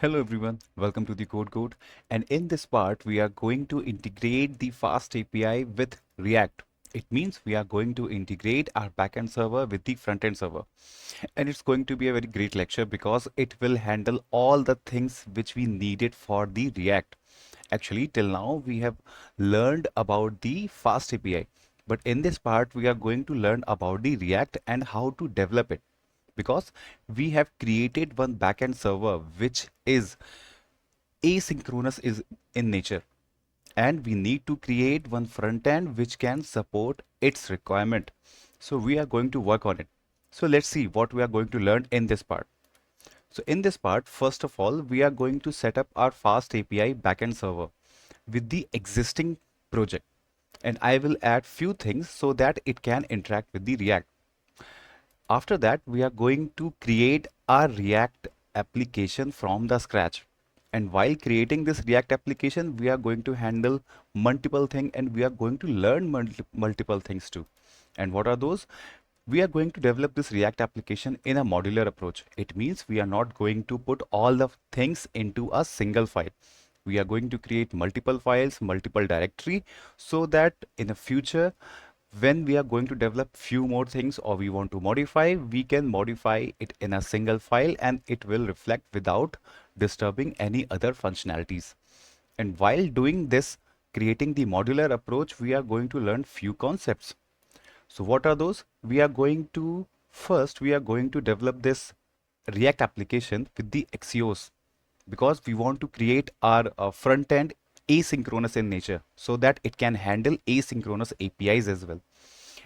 Hello everyone, welcome to the Code, and in this part we are going to integrate the Fast API with React. It means we are going to integrate our backend server with the frontend server, and it's going to be a very great lecture because it will handle all the things which we needed for the React. Actually, till now we have learned about the Fast API, but in this part we are going to learn about the React and how to develop it, because we have created one backend server which is asynchronous is in nature, and we need to create one front end which can support its requirement. So we are going to work on it. So let's see what we are going to learn in this part. So in this part, first of all, we are going to set up our fast API backend server with the existing project, and I will add few things so that it can interact with the React. After that, we are going to create our React application from the scratch. And while creating this React application, we are going to handle multiple things, and we are going to learn multiple things too. And what are those? We are going to develop this React application in a modular approach. It means we are not going to put all the things into a single file. We are going to create multiple files, multiple directory, so that in the future, when we are going to develop few more things or we want to modify, we can modify it in a single file and it will reflect without disturbing any other functionalities. And while doing this, creating the modular approach, we are going to learn few concepts. So what are those? We are going to develop this React application with the Axios, because we want to create our front end asynchronous in nature so that it can handle asynchronous APIs as well.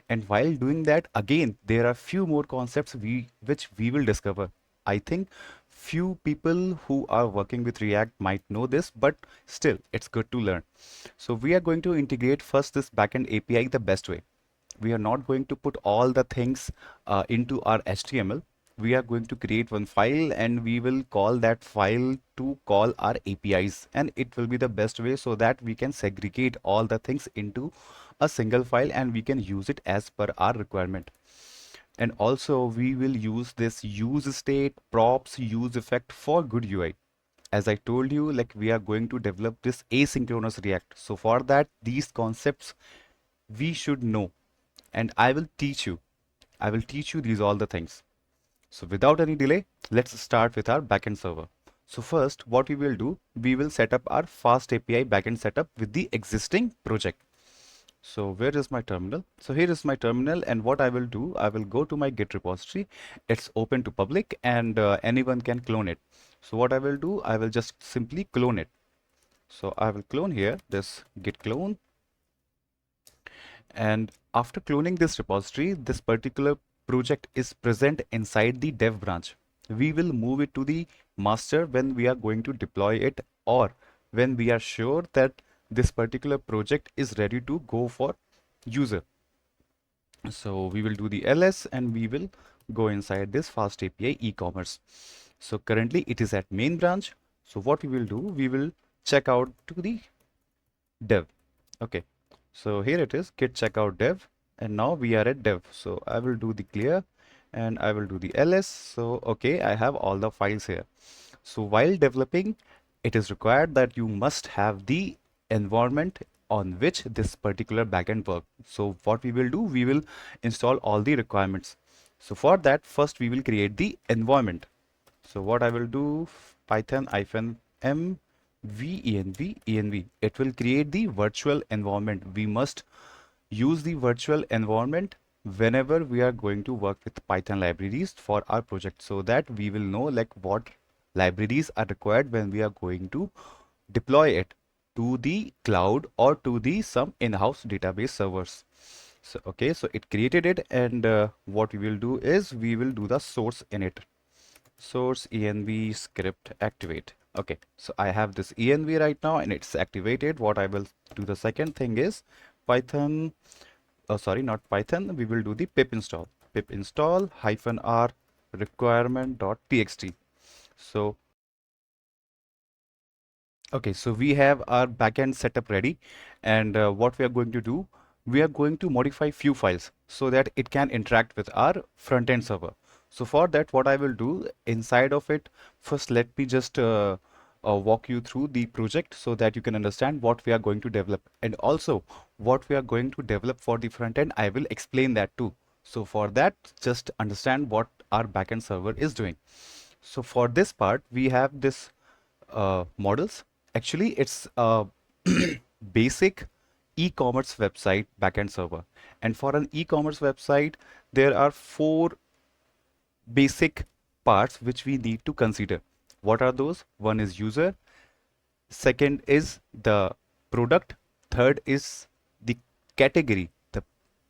And while doing that, again, there are few more concepts which we will discover. I think few people who are working with React might know this, but still it's good to learn. So we are going to integrate first this backend API the best way. We are not going to put all the things into our HTML. We are going to create one file and we will call that file to call our APIs, and it will be the best way so that we can segregate all the things into a single file and we can use it as per our requirement. And also we will use this useState, props, useEffect for good UI. As I told you, like, we are going to develop this asynchronous React. So for that, these concepts we should know, and I will teach you. I will teach you these all the things. So without any delay, let's start with our backend server. So first, what we will do, we will set up our fast API backend setup with the existing project. So where is my terminal? So here is my terminal, and what I will do, I will go to my Git repository. It's open to public and anyone can clone it. So what I will do, I will just simply clone it. So I will clone here this git clone, and after cloning this repository, this particular project is present inside the dev branch. We will move it to the master when we are going to deploy it, or when we are sure that this particular project is ready to go for user. So we will do the ls and we will go inside this fast API e-commerce. So currently it is at main branch. So what we will do, we will check out to the dev. Okay, so here it is, git checkout dev, and now we are at dev. So I will do the clear and I will do the ls. So okay, I have all the files here. So while developing, it is required that you must have the environment on which this particular backend work. So what we will do, we will install all the requirements. So for that, first we will create the environment. So what I will do, python -m env, it will create the virtual environment. We must use the virtual environment whenever we are going to work with Python libraries for our project, so that we will know like what libraries are required when we are going to deploy it to the cloud or to the some in-house database servers. So okay, so it created it, and what we will do is we will do the source init. Source env script activate. Okay, so I have this env right now and it's activated. What I will do, the second thing is python, sorry, not python, we will do the pip install -r requirement.txt. So okay, so we have our backend setup ready, and what we are going to do, we are going to modify few files so that it can interact with our front-end server. So for that, what I will do inside of it, first let me just walk you through the project so that you can understand what we are going to develop, and also what we are going to develop for the front end. I will explain that too. So for that, just understand what our backend server is doing. So for this part, we have this models. Actually, it's a basic e-commerce website backend server. And for an e-commerce website, there are four basic parts which we need to consider. What are those? One is user, second is the product, third is the category. The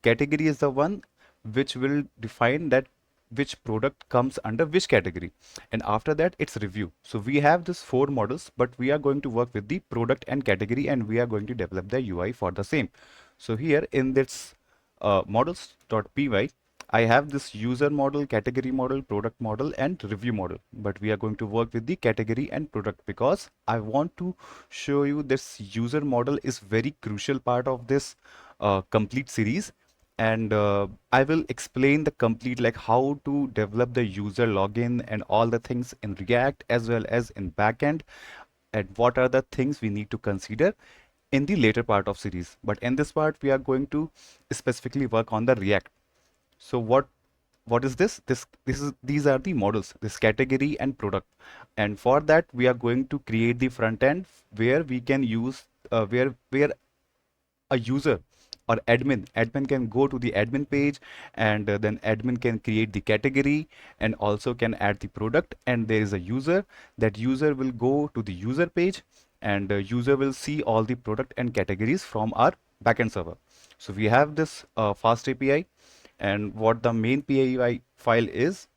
category is the one which will define that which product comes under which category, and after that it's review. So we have this four models, but we are going to work with the product and category, and we are going to develop the UI for the same. So here in this models.py, I have this user model, category model, product model, and review model. But we are going to work with the category and product because I want to show you this user model is very crucial part of this complete series. And I will explain the complete, like how to develop the user login and all the things in React as well as in backend, and what are the things we need to consider in the later part of series. But in this part, we are going to specifically work on the React. So what is this? These are the models, this category and product. And for that, we are going to create the front end where we can use where a user or admin can go to the admin page, and then admin can create the category and also can add the product, and there is a user. That user will go to the user page, and user will see all the product and categories from our backend server. So we have this fast API, and what the main py file is.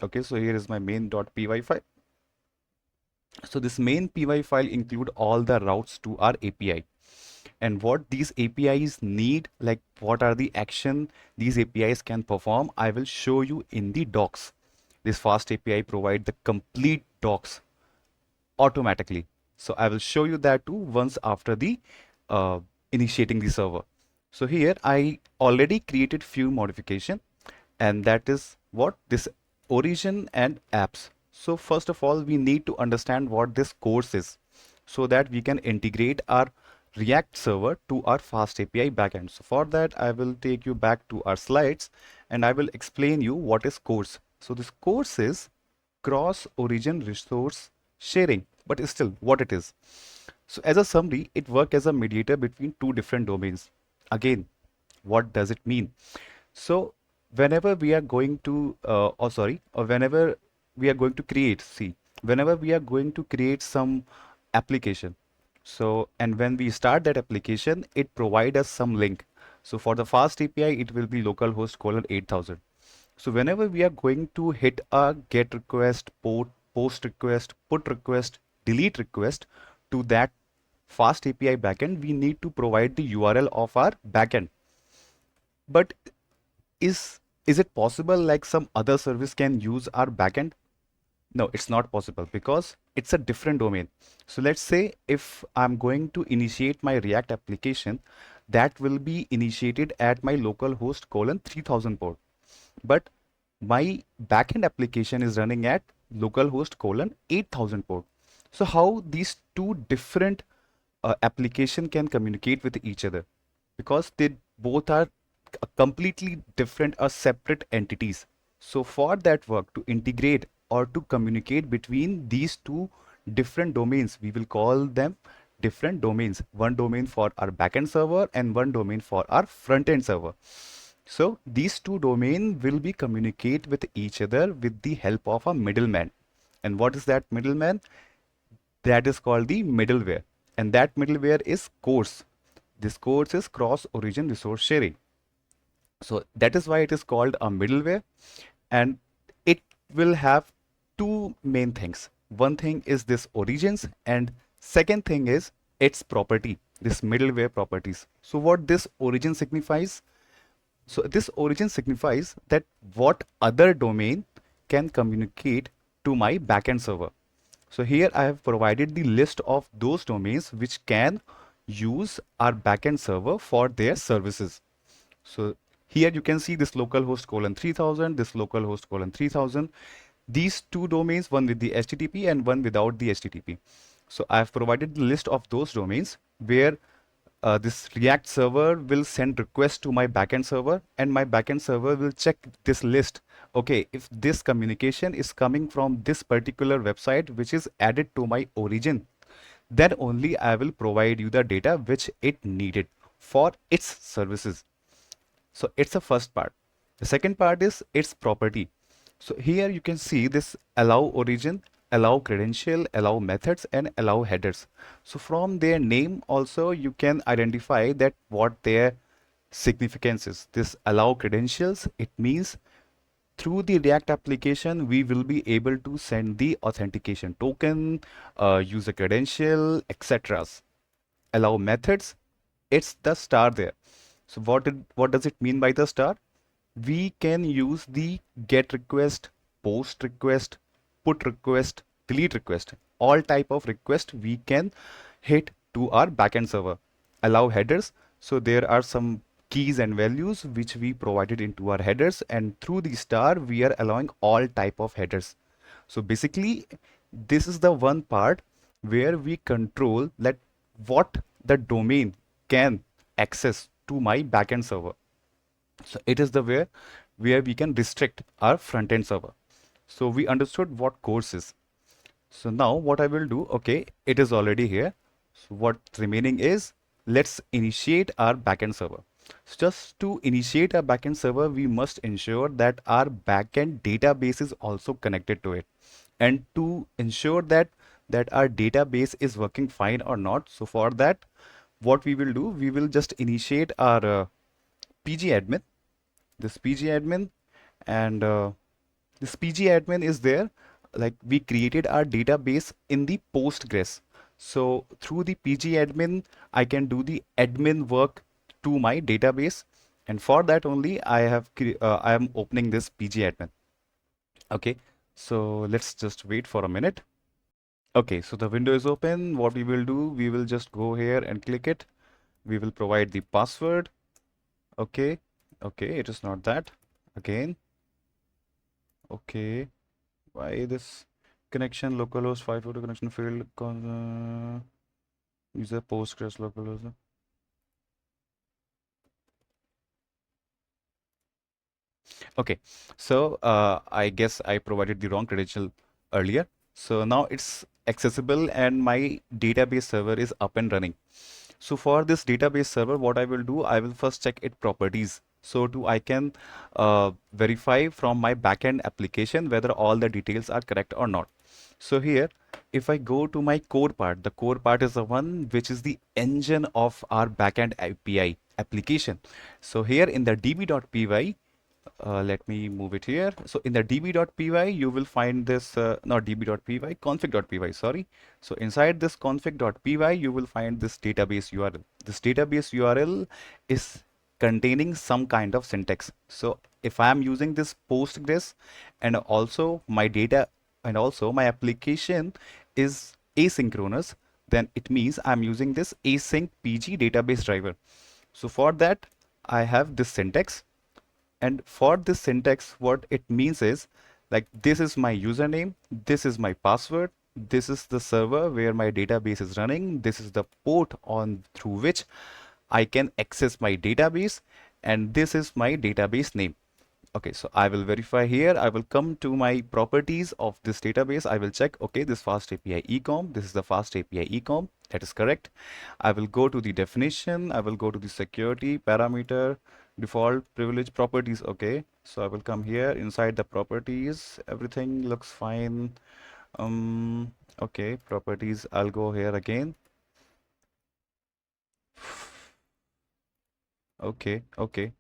Okay, so here is my main.py file. So this main py file include all the routes to our API, and what these APIs need, like what are the action these APIs can perform, I will show you in the docs. This fast API provide the complete docs automatically. So I will show you that too once after the initiating the server. So here I already created few modification, and that is what this origin and apps. So first of all, we need to understand what this course is so that we can integrate our React server to our fast API backend. So for that, I will take you back to our slides and I will explain you what is course. So this course is cross origin resource sharing, but still what it is. So as a summary, it works as a mediator between two different domains. Again, what does it mean? So whenever we are going to, whenever we are going to create, whenever we are going to create some application. So, and when we start that application, it provides us some link. So for the fast API, it will be localhost colon 8000. So whenever we are going to hit a get request, post request, put request, delete request to that fast API backend, we need to provide the URL of our backend. But is it possible like some other service can use our backend? No, it's not possible because it's a different domain. So let's say if I'm going to initiate my React application, that will be initiated at my localhost colon 3000 port. But my backend application is running at localhost colon 8000 port. So how these two different application can communicate with each other? Because they both are completely different or separate entities. So for that work to integrate or to communicate between these two different domains, we will call them different domains. One domain for our backend server and one domain for our front-end server. So these two domains will be communicate with each other with the help of a middleman. And what is that middleman? That is called the middleware. And that middleware is course. This course is cross-origin resource sharing. So that is why it is called a middleware, and it will have two main things. One thing is this origins, and second thing is its property, this middleware properties. So what this origin signifies? So this origin signifies that what other domain can communicate to my backend server. So here I have provided the list of those domains which can use our backend server for their services. So Here you can see this localhost colon 3000, this localhost colon 3000. These two domains, one with the HTTP and one without the HTTP. So I have provided the list of those domains where this React server will send requests to my backend server, and my backend server will check this list. Okay, if this communication is coming from this particular website which is added to my origin, then only I will provide you the data which it needed for its services. So it's the first part. The second part is its property. So here you can see this allow origin, allow credential, allow methods, and allow headers. So from their name also you can identify that what their significance is. This allow credentials, it means through the React application we will be able to send the authentication token, user credential, etc. Allow methods, it's the star there. So what does it mean by the star? We can use the get request, post request, put request, delete request, all type of request we can hit to our backend server. Allow headers, so there are some keys and values which we provided into our headers, and through the star we are allowing all type of headers. So basically this is the one part where we control that what the domain can access to my backend server. So it is the where we can restrict our front end server. So we understood what course is. So now what I will do, okay, it is already here. So what remaining is, let's initiate our backend server. So just to initiate our backend server, we must ensure that our backend database is also connected to it. And to ensure that our database is working fine or not, so for that, what we will do, we will just initiate our PG admin, this PG admin, and this PG admin is there. Like we created our database in the Postgres. So through the PG admin, I can do the admin work to my database. And for that only, I am opening this PG admin. Okay, so let's just wait for a minute. Okay, so the window is open. What we will do, we will just go here and click it. We will provide the password. Okay, okay, it is not that. Again, okay, why this connection localhost 542 connection failed? User Postgres localhost. Okay, so I guess I provided the wrong credential earlier. So now it's accessible and my database server is up and running. So for this database server, what I will do, I will first check its properties. So I can verify from my backend application whether all the details are correct or not. So here, if I go to my core part, the core part is the one which is the engine of our backend API application. So here in the db.py, let me move it here. So in the db.py, you will find this, not db.py, config.py, sorry. So inside this config.py, you will find this database URL. This database URL is containing some kind of syntax. So if I am using this Postgres and also my data and also my application is asynchronous, then it means I'm using this async pg database driver. So for that, I have this syntax. And for this syntax, what it means is like this is my username, this is my password, this is the server where my database is running, this is the port on through which I can access my database, and this is my database name. Okay, so I will verify here. I will come to my properties of this database. I will check, okay, this FastAPI ecom, this is the FastAPI ecom, that is correct. I will go to the definition. I will go to the security parameter, default privilege properties. Okay, so I will come here inside the properties. Everything looks fine. Okay, properties. I'll go here again. Okay, okay.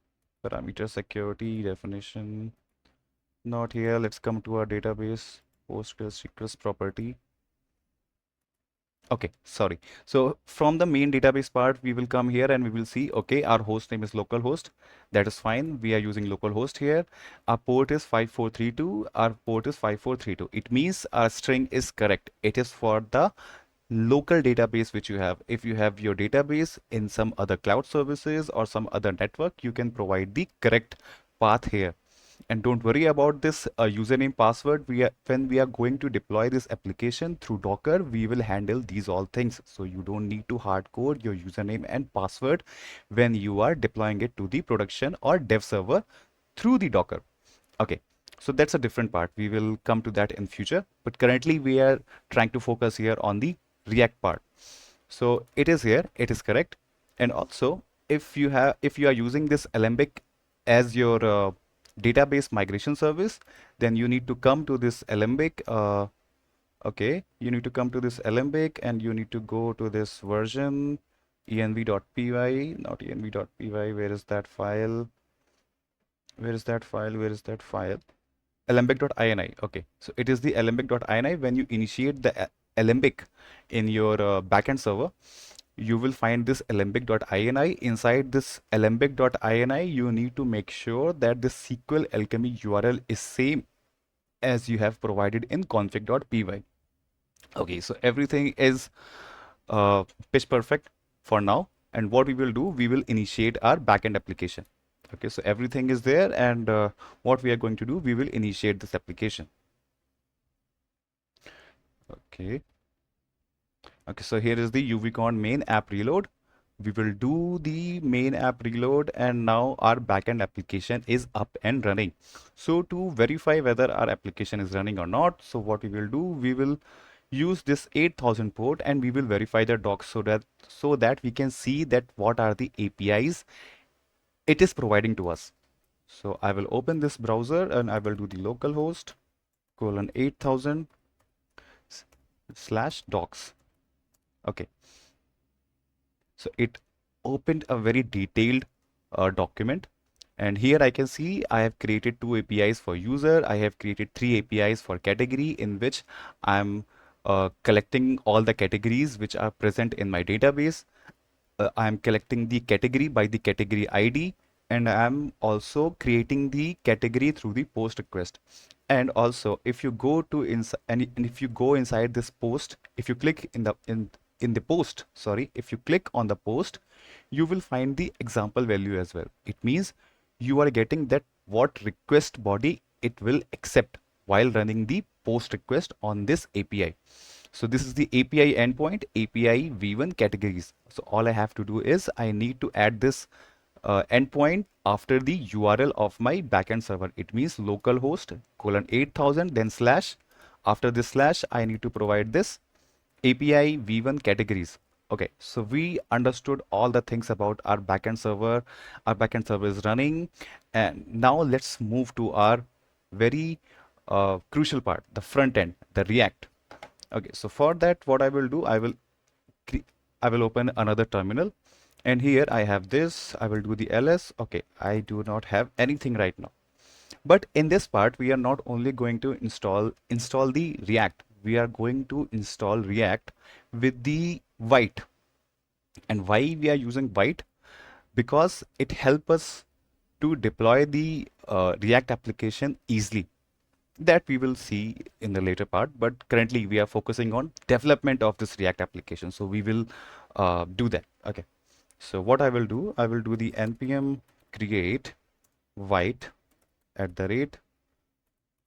Parameter security definition. Not here. Let's come to our database. Postgres property. Okay, sorry. So from the main database part, we will come here and we will see, okay, our host name is localhost. That is fine. We are using localhost here. Our port is 5432. Our port is 5432. It means our string is correct. It is for the local database which you have. If you have your database in some other cloud services or some other network, you can provide the correct path here. And don't worry about this username password. When we are going to deploy this application through Docker, we will handle these all things. So you don't need to hard code your username and password when you are deploying it to the production or dev server through the Docker. Okay, so that's a different part. We will come to that in future, but currently we are trying to focus here on the React part. So it is here, it is correct. And also, if you are using this Alembic as your database migration service, then you need to come to this Alembic. Okay, you need to come to this Alembic and you need to go to this version env.py, not env.py. Where is that file? Where is that file? Where is that file? Alembic.ini. Okay, so it is the Alembic.ini. When you initiate the Alembic in your backend server, you will find this alembic.ini. Inside this alembic.ini, you need to make sure that the SQL alchemy URL is same as you have provided in config.py. Okay, so everything is pitch perfect for now. And what we will do, we will initiate our backend application. Okay, so everything is there, and what we are going to do, we will initiate this application. Okay. Okay, so here is the uvcon main app reload. We will do the main app reload, and now our backend application is up and running. So to verify whether our application is running or not, so what we will do, we will use this 8000 port and we will verify the docs so that we can see that what are the APIs it is providing to us. So I will open this browser and I will do the localhost :8000/docs. Okay. So it opened a very detailed document. And here I can see I have created 2 APIs for user. I have created 3 APIs for category, in which I'm collecting all the categories which are present in my database. I'm collecting the category by the category ID, and I'm also creating the category through the post request. And also, if you go to and if you go inside this post, if you click in the post, sorry, if you click on the post, you will find the example value as well. It means you are getting that what request body it will accept while running the post request on this API. So this is the API endpoint, API v1 categories. So all I have to do is I need to add this endpoint after the URL of my backend server. It means localhost :8000, then slash. After this slash, I need to provide this API v1 categories. Okay, so we understood all the things about our backend server. Our backend server is running, and now let's move to our very crucial part, the front end, the React. Okay, so for that, what I will do, I will open another terminal, and here I have this. I will do the ls. Okay, I do not have anything right now. But in this part, we are not only going to install the React. We are going to install React with the Vite. And why we are using Vite? Because it helps us to deploy the React application easily. That we will see in the later part, but currently we are focusing on development of this React application. So we will do that. Okay. So what I will do, I will do the npm create Vite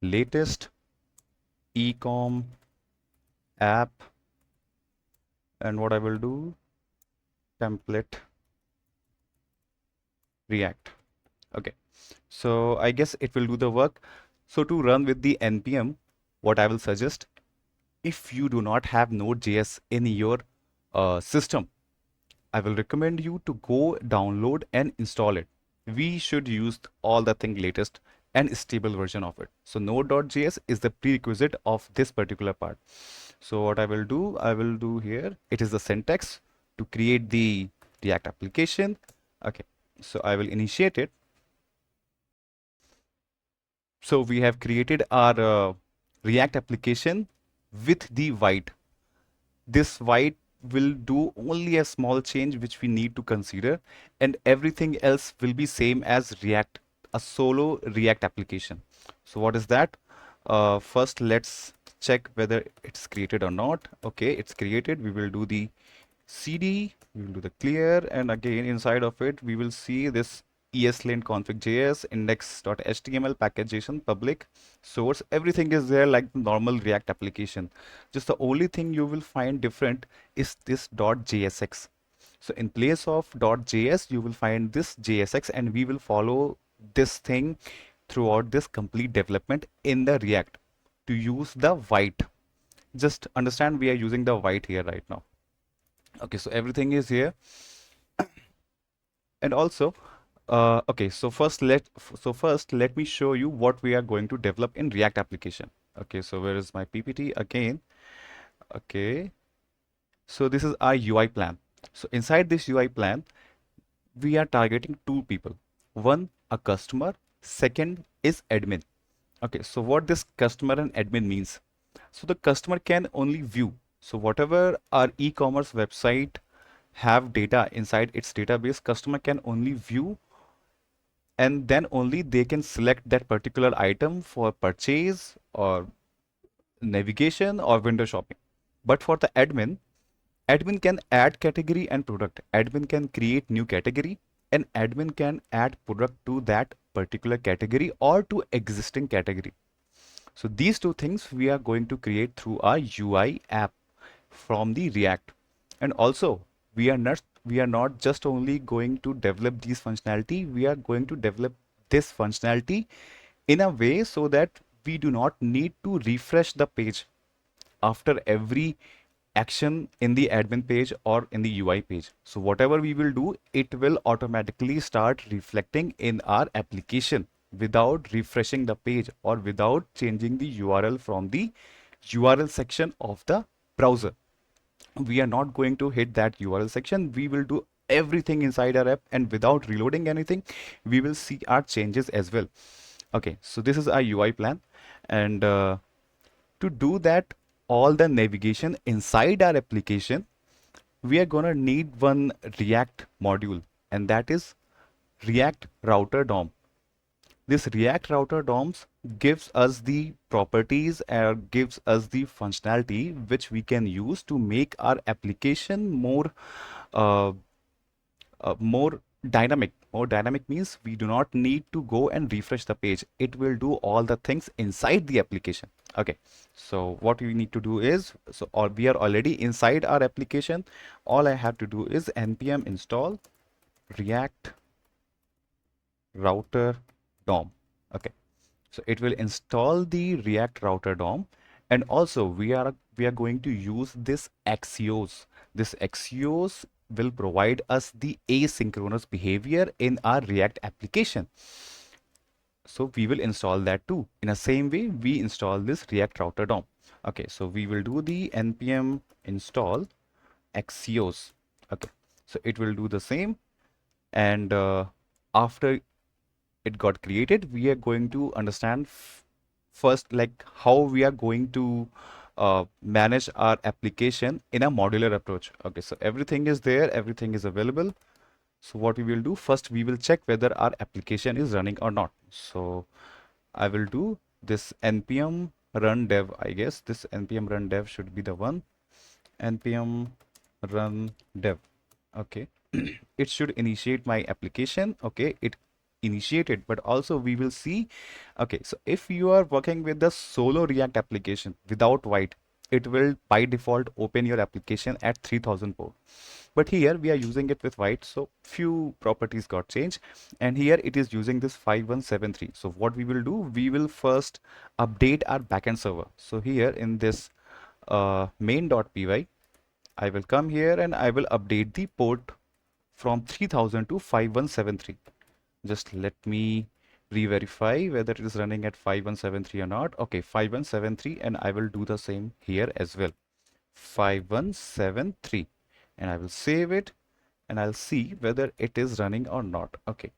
@latest ecom-app, and what I will do, template React. Okay. So I guess it will do the work. So to run with the npm, what I will suggest, if you do not have Node.js in your system, I will recommend you to go download and install it. We should use all the latest and stable version of it. So Node.js is the prerequisite of this particular part. So what I will do here, it is the syntax to create the React application. Okay, so I will initiate it. So we have created our React application with the Vite. This Vite will do only a small change which we need to consider, and everything else will be same as React, a solo React application. So what is that? First, let's check whether it's created or not. Okay, it's created. We will do the cd, we will do the clear, and again inside of it we will see this ESLint config.js, index.html, package.json, public, source, everything is there like the normal React application. Just the only thing you will find different is this .jsx. So in place of .js, you will find this JSX, and we will follow this thing throughout this complete development in the React to use the Vite. Just understand we are using the Vite here right now. Okay, so everything is here. And also, okay, so first let me show you what we are going to develop in React application. Okay, so where is my PPT again? Okay, so this is our UI plan. So inside this UI plan, we are targeting two people. One, a customer. Second is admin. Okay, so what this customer and admin means? So the customer can only view. So whatever our e-commerce website have data inside its database, customer can only view, and then only they can select that particular item for purchase or navigation or window shopping. But for the admin, admin can add category and product. Admin can create new category, and admin can add product to that particular category or to existing category. So these two things we are going to create through our UI app from the React. And also we are not just only going to develop these functionality, we are going to develop this functionality in a way so that we do not need to refresh the page after every action in the admin page or in the UI page. So whatever we will do, it will automatically start reflecting in our application without refreshing the page or without changing the URL from the URL section of the browser. We are not going to hit that URL section. We will do everything inside our app, and without reloading anything, we will see our changes as well. Okay, so this is our UI plan, and to do that, all the navigation inside our application, we are gonna need one React module, and that is React Router DOM. This React Router DOMs gives us the properties or gives us the functionality which we can use to make our application uh, more dynamic. More dynamic means we do not need to go and refresh the page. It will do all the things inside the application. Okay, so what we need to do is, or we are already inside our application. All I have to do is npm install React Router DOM. Okay, so it will install the React Router DOM, and also we are going to use this Axios. This Axios will provide us the asynchronous behavior in our React application. So we will install that too. In the same way, we install this React Router DOM. Okay, so we will do the npm install Axios. Okay, so it will do the same, and after it got created, we are going to understand first like how we are going to manage our application in a modular approach. Okay, so everything is there, everything is available. So what we will do, first we will check whether our application is running or not. So I will do this npm run dev. I guess this npm run dev should be the one. Npm run dev. Okay, it should initiate my application. Okay, it initiated, but also we will see. Okay, so if you are working with the solo React application without Vite, it will by default open your application at 3000 port. But here we are using it with Vite, so few properties got changed, and here it is using this 5173. So what we will do, we will first update our backend server. So here in this main.py, I will come here and I will update the port from 3000 to 5173. Just let me re-verify whether it is running at 5173 or not. Okay, 5173, and I will do the same here as well. 5173, and I will save it, and I'll see whether it is running or not. Okay,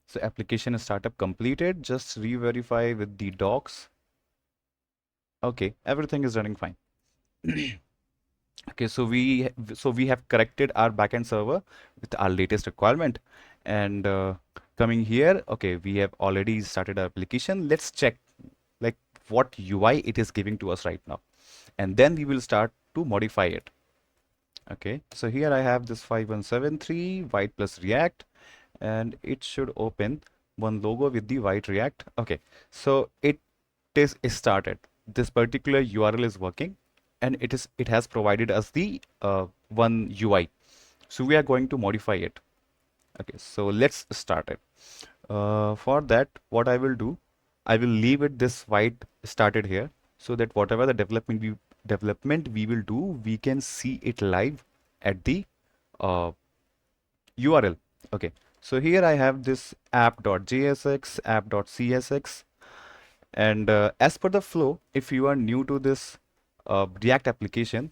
so application startup completed. Just re-verify with the docs. Okay, everything is running fine. Okay, so we have corrected our backend server with our latest requirement, and coming here, okay, we have already started our application. Let's check like what UI it is giving to us right now. and then we will start to modify it. Okay, so here I have this 5173 Vite plus React, and it should open one logo with the Vite React. Okay, so it is started. This particular URL is working, and it has provided us the one UI. So we are going to modify it. Okay, so let's start it. For that, what I will do, I will leave it this white started here, so that whatever the development we will do, we can see it live at the URL. Okay, so here I have this app.jsx, app.csx, and as per the flow, if you are new to this React application,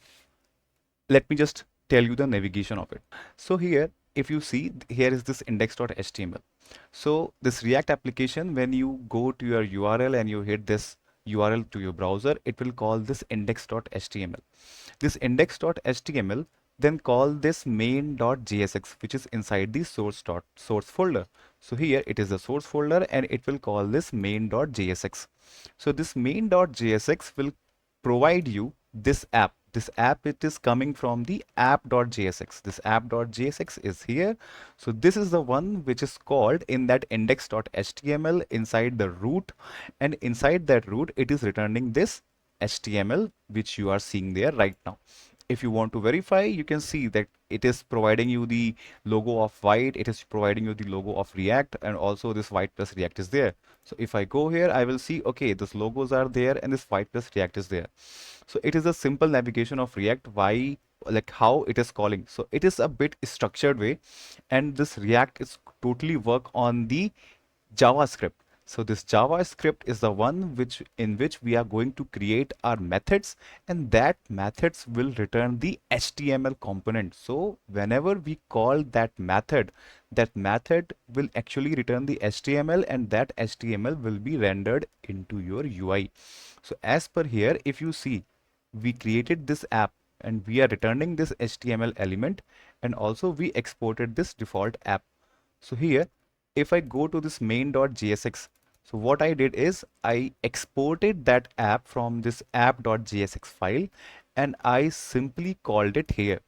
let me just tell you the navigation of it. So here, if you see, here is this index.html. So this React application, when you go to your URL and you hit this URL to your browser, it will call this index.html. This index.html then call this main.jsx, which is inside the source folder. So here it is the source folder, and it will call this main.jsx. So this main.jsx will provide you this app. This app, it is coming from the app.jsx. This app.jsx is here. So this is the one which is called in that index.html inside the root, and inside that root it is returning this HTML which you are seeing there right now. If you want to verify, you can see that it is providing you the logo of Vite, it is providing you the logo of React, and also this Vite plus React is there. So if I go here, I will see, okay, those logos are there and this Vite plus React is there. So it is a simple navigation of React, why, like how it is calling. So it is a bit structured way, and this React is totally work on the JavaScript. So this JavaScript is the one in which we are going to create our methods, and that methods will return the HTML component. So whenever we call that method will actually return the HTML, and that HTML will be rendered into your UI. So as per here, if you see, we created this app and we are returning this HTML element, and also we exported this default app. So here, if I go to this main.jsx, so what I did is I exported that app from this app.jsx file, and I simply called it here.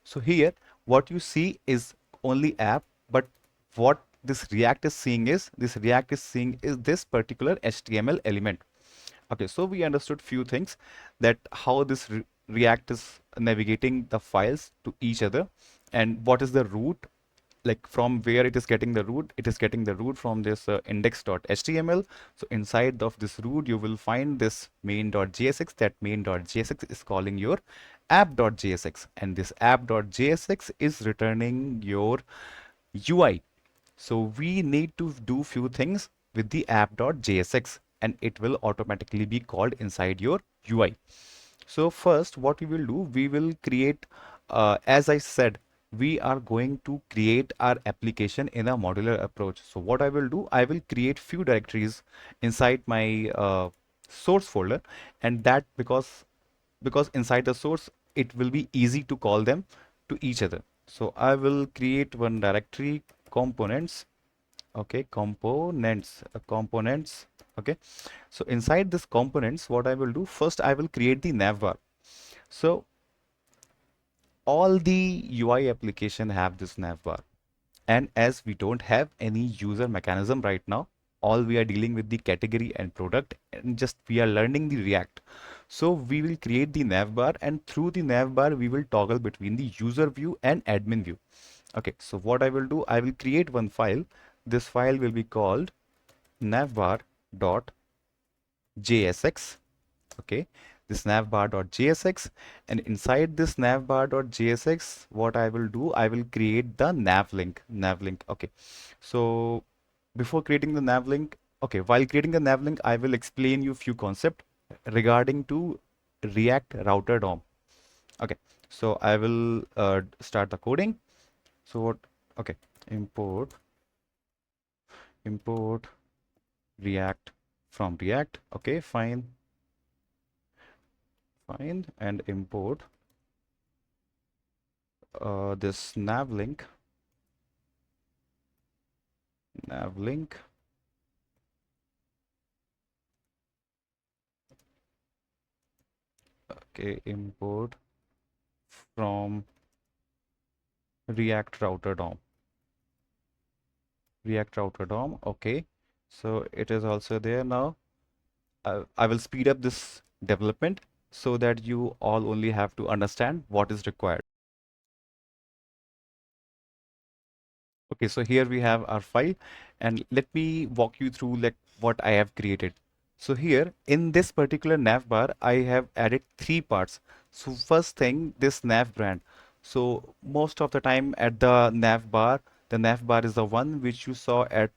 So here, what you see is only app, but what this React is seeing is this particular HTML element. Okay, so we understood few things, that how this React is navigating the files to each other, and what is the root, like from where it is getting the root. It is getting the root from this index.html. So inside of this root, you will find this main.jsx. That main.jsx is calling your app.jsx, and this app.jsx is returning your UI. So we need to do few things with the app.jsx, and it will automatically be called inside your UI. So first, what we will do, we will create, as I said, we are going to create our application in a modular approach. So what I will do, I will create few directories inside my source folder, and that because inside the source, it will be easy to call them to each other. So I will create one directory, components. Okay, components. Okay, so inside this components, what I will do, first I will create the navbar. So all the UI application have this navbar, and as we don't have any user mechanism right now, all we are dealing with the category and product, and just we are learning the React. So we will create the navbar, and through the navbar we will toggle between the user view and admin view. Okay, so what I will do, I will create one file. This file will be called navbar.jsx. Okay, this navbar.jsx, and inside this navbar.jsx, what I will do, I will create the nav link. Okay, so before creating the nav link, okay, while creating the nav link, I will explain you few concepts regarding to React router DOM. Okay, so I will start the coding. So what, okay, import React from React. Okay, fine, and import this nav link. Okay, import from React router DOM. React router DOM. Okay, so it is also there now. I will speed up this development so that you all only have to understand what is required. Okay, so here we have our file, and let me walk you through like what I have created. So here in this particular nav bar, I have added three parts. So first thing, this nav brand. So most of the time at the nav bar is the one which you saw at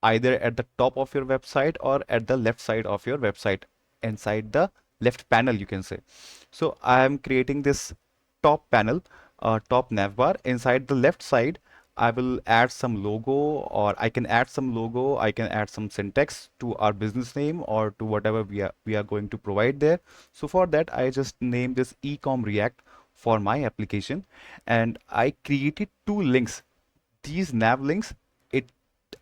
either at the top of your website or at the left side of your website, inside the left panel, you can say. So I am creating this top panel, top nav bar. Inside the left side, I will add some logo, or I can add some logo, I can add some syntax to our business name or to whatever we are going to provide there. So for that, I just name this ecom React for my application, and I created two links. These nav links, it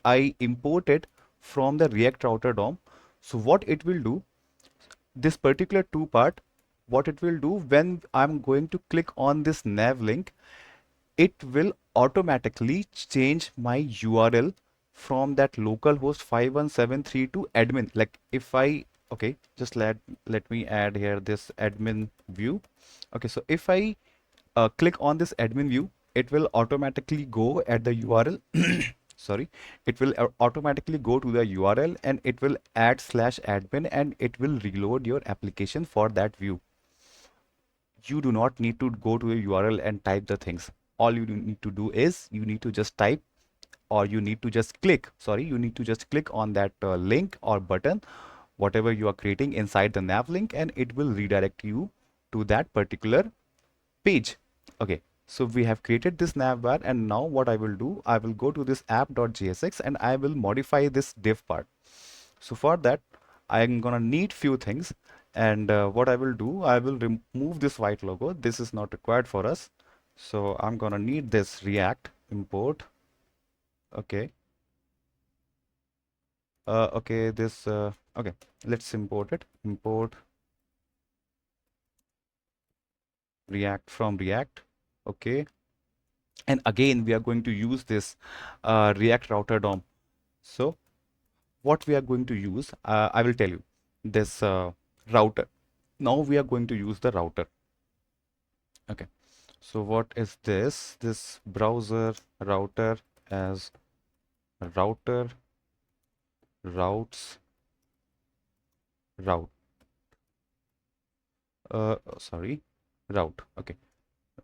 I imported from the React router DOM. So what it will do, this particular two part, what it will do when I'm going to click on this nav link, it will automatically change my URL from that localhost 5173 to admin. Like if I, okay, just let me add here this admin view. Okay, so if I click on this admin view, it will automatically go at the URL. Sorry, it will automatically go to the URL, and it will add /admin, and it will reload your application for that view. You do not need to go to a URL and type the things. All you need to do is you need to just type, or you need to just click, sorry, you need to just click on that link or button, whatever you are creating inside the nav link, and it will redirect you to that particular page. Okay, so we have created this nav bar, and now what I will do, I will go to this App.jsx and I will modify this div part. So for that, I'm gonna need few things, and what I will do, I will remove this white logo. This is not required for us. So I'm gonna need this React import. Okay. Okay, this okay, let's import it. Import React from React. Okay. And again, we are going to use this React router DOM. So what we are going to use, I will tell you, this router. Now we are going to use the router. Okay, so what is this? This browser router as router routes route. Sorry, route. Okay,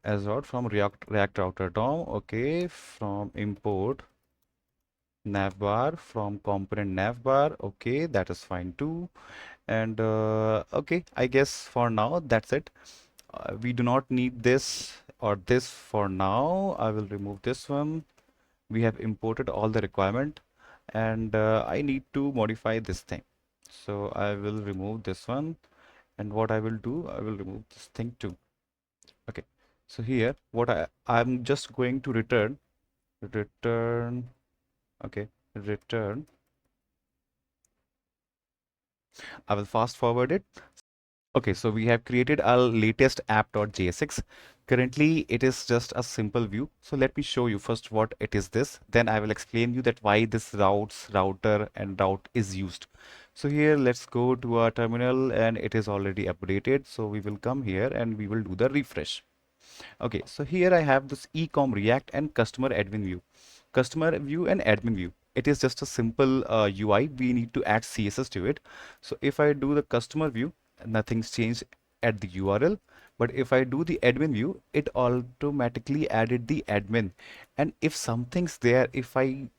as route from React router DOM. Okay, from import navbar from component navbar. Okay, that is fine too. And okay, I guess for now that's it. We do not need this or this for now. I will remove this one. We have imported all the requirement, and I need to modify this thing. So I will remove this one, and what I will do, I will remove this thing too. Okay, so here what I'm just going to return, okay, return. I will fast forward it. Okay, so we have created our latest app.jsx. Currently, it is just a simple view. So let me show you first what it is this. Then I will explain you that why this routes, router, and route is used. So here, let's go to our terminal, and it is already updated. So we will come here and we will do the refresh. Okay, so here I have this ecom React and customer admin view. Customer view and admin view. It is just a simple UI. We need to add CSS to it. So if I do the customer view, nothing's changed at the URL. But if I do the admin view, it automatically added the admin. And if something's there, if I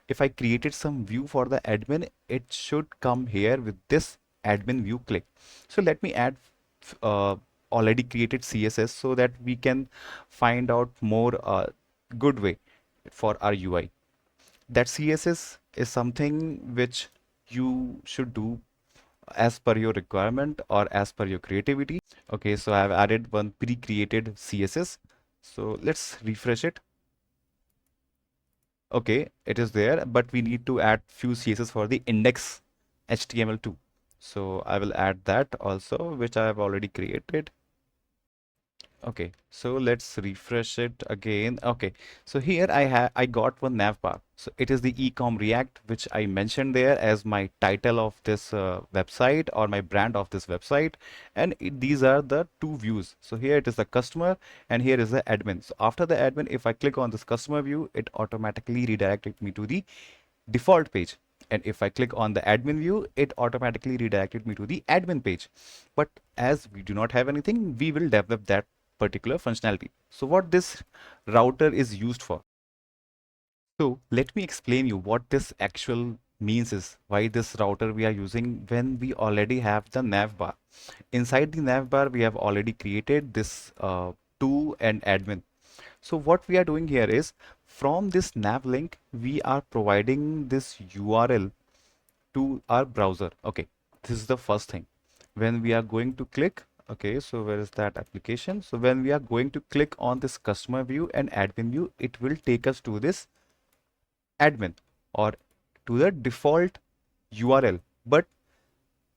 if I created some view for the admin, it should come here with this admin view click. So let me add uh, already created CSS so that we can find out more good way for our UI. That CSS is something which you should do as per your requirement or as per your creativity. Okay, so I have added one pre-created CSS. So let's refresh it. Okay, it is there, but we need to add few CSS for the index HTML too. So I will add that also, which I have already created. Okay, so let's refresh it again. Okay, so here I got one nav bar. So it is the ecom React, which I mentioned there as my title of this website or my brand of this website. And these are the two views. So here it is the customer and here is the admin. So after the admin, if I click on this customer view, it automatically redirected me to the default page. And if I click on the admin view, it automatically redirected me to the admin page. But as we do not have anything, we will develop that particular functionality. So what this router is used for. So let me explain you what this actual means is why this router we are using when we already have the nav bar. Inside the nav bar, we have already created this to and admin. So what we are doing here is from this nav link, we are providing this URL to our browser. Okay, this is the first thing. When we are going to click, okay, so where is that application? So when we are going to click on this customer view and admin view, it will take us to this admin or to the default URL. But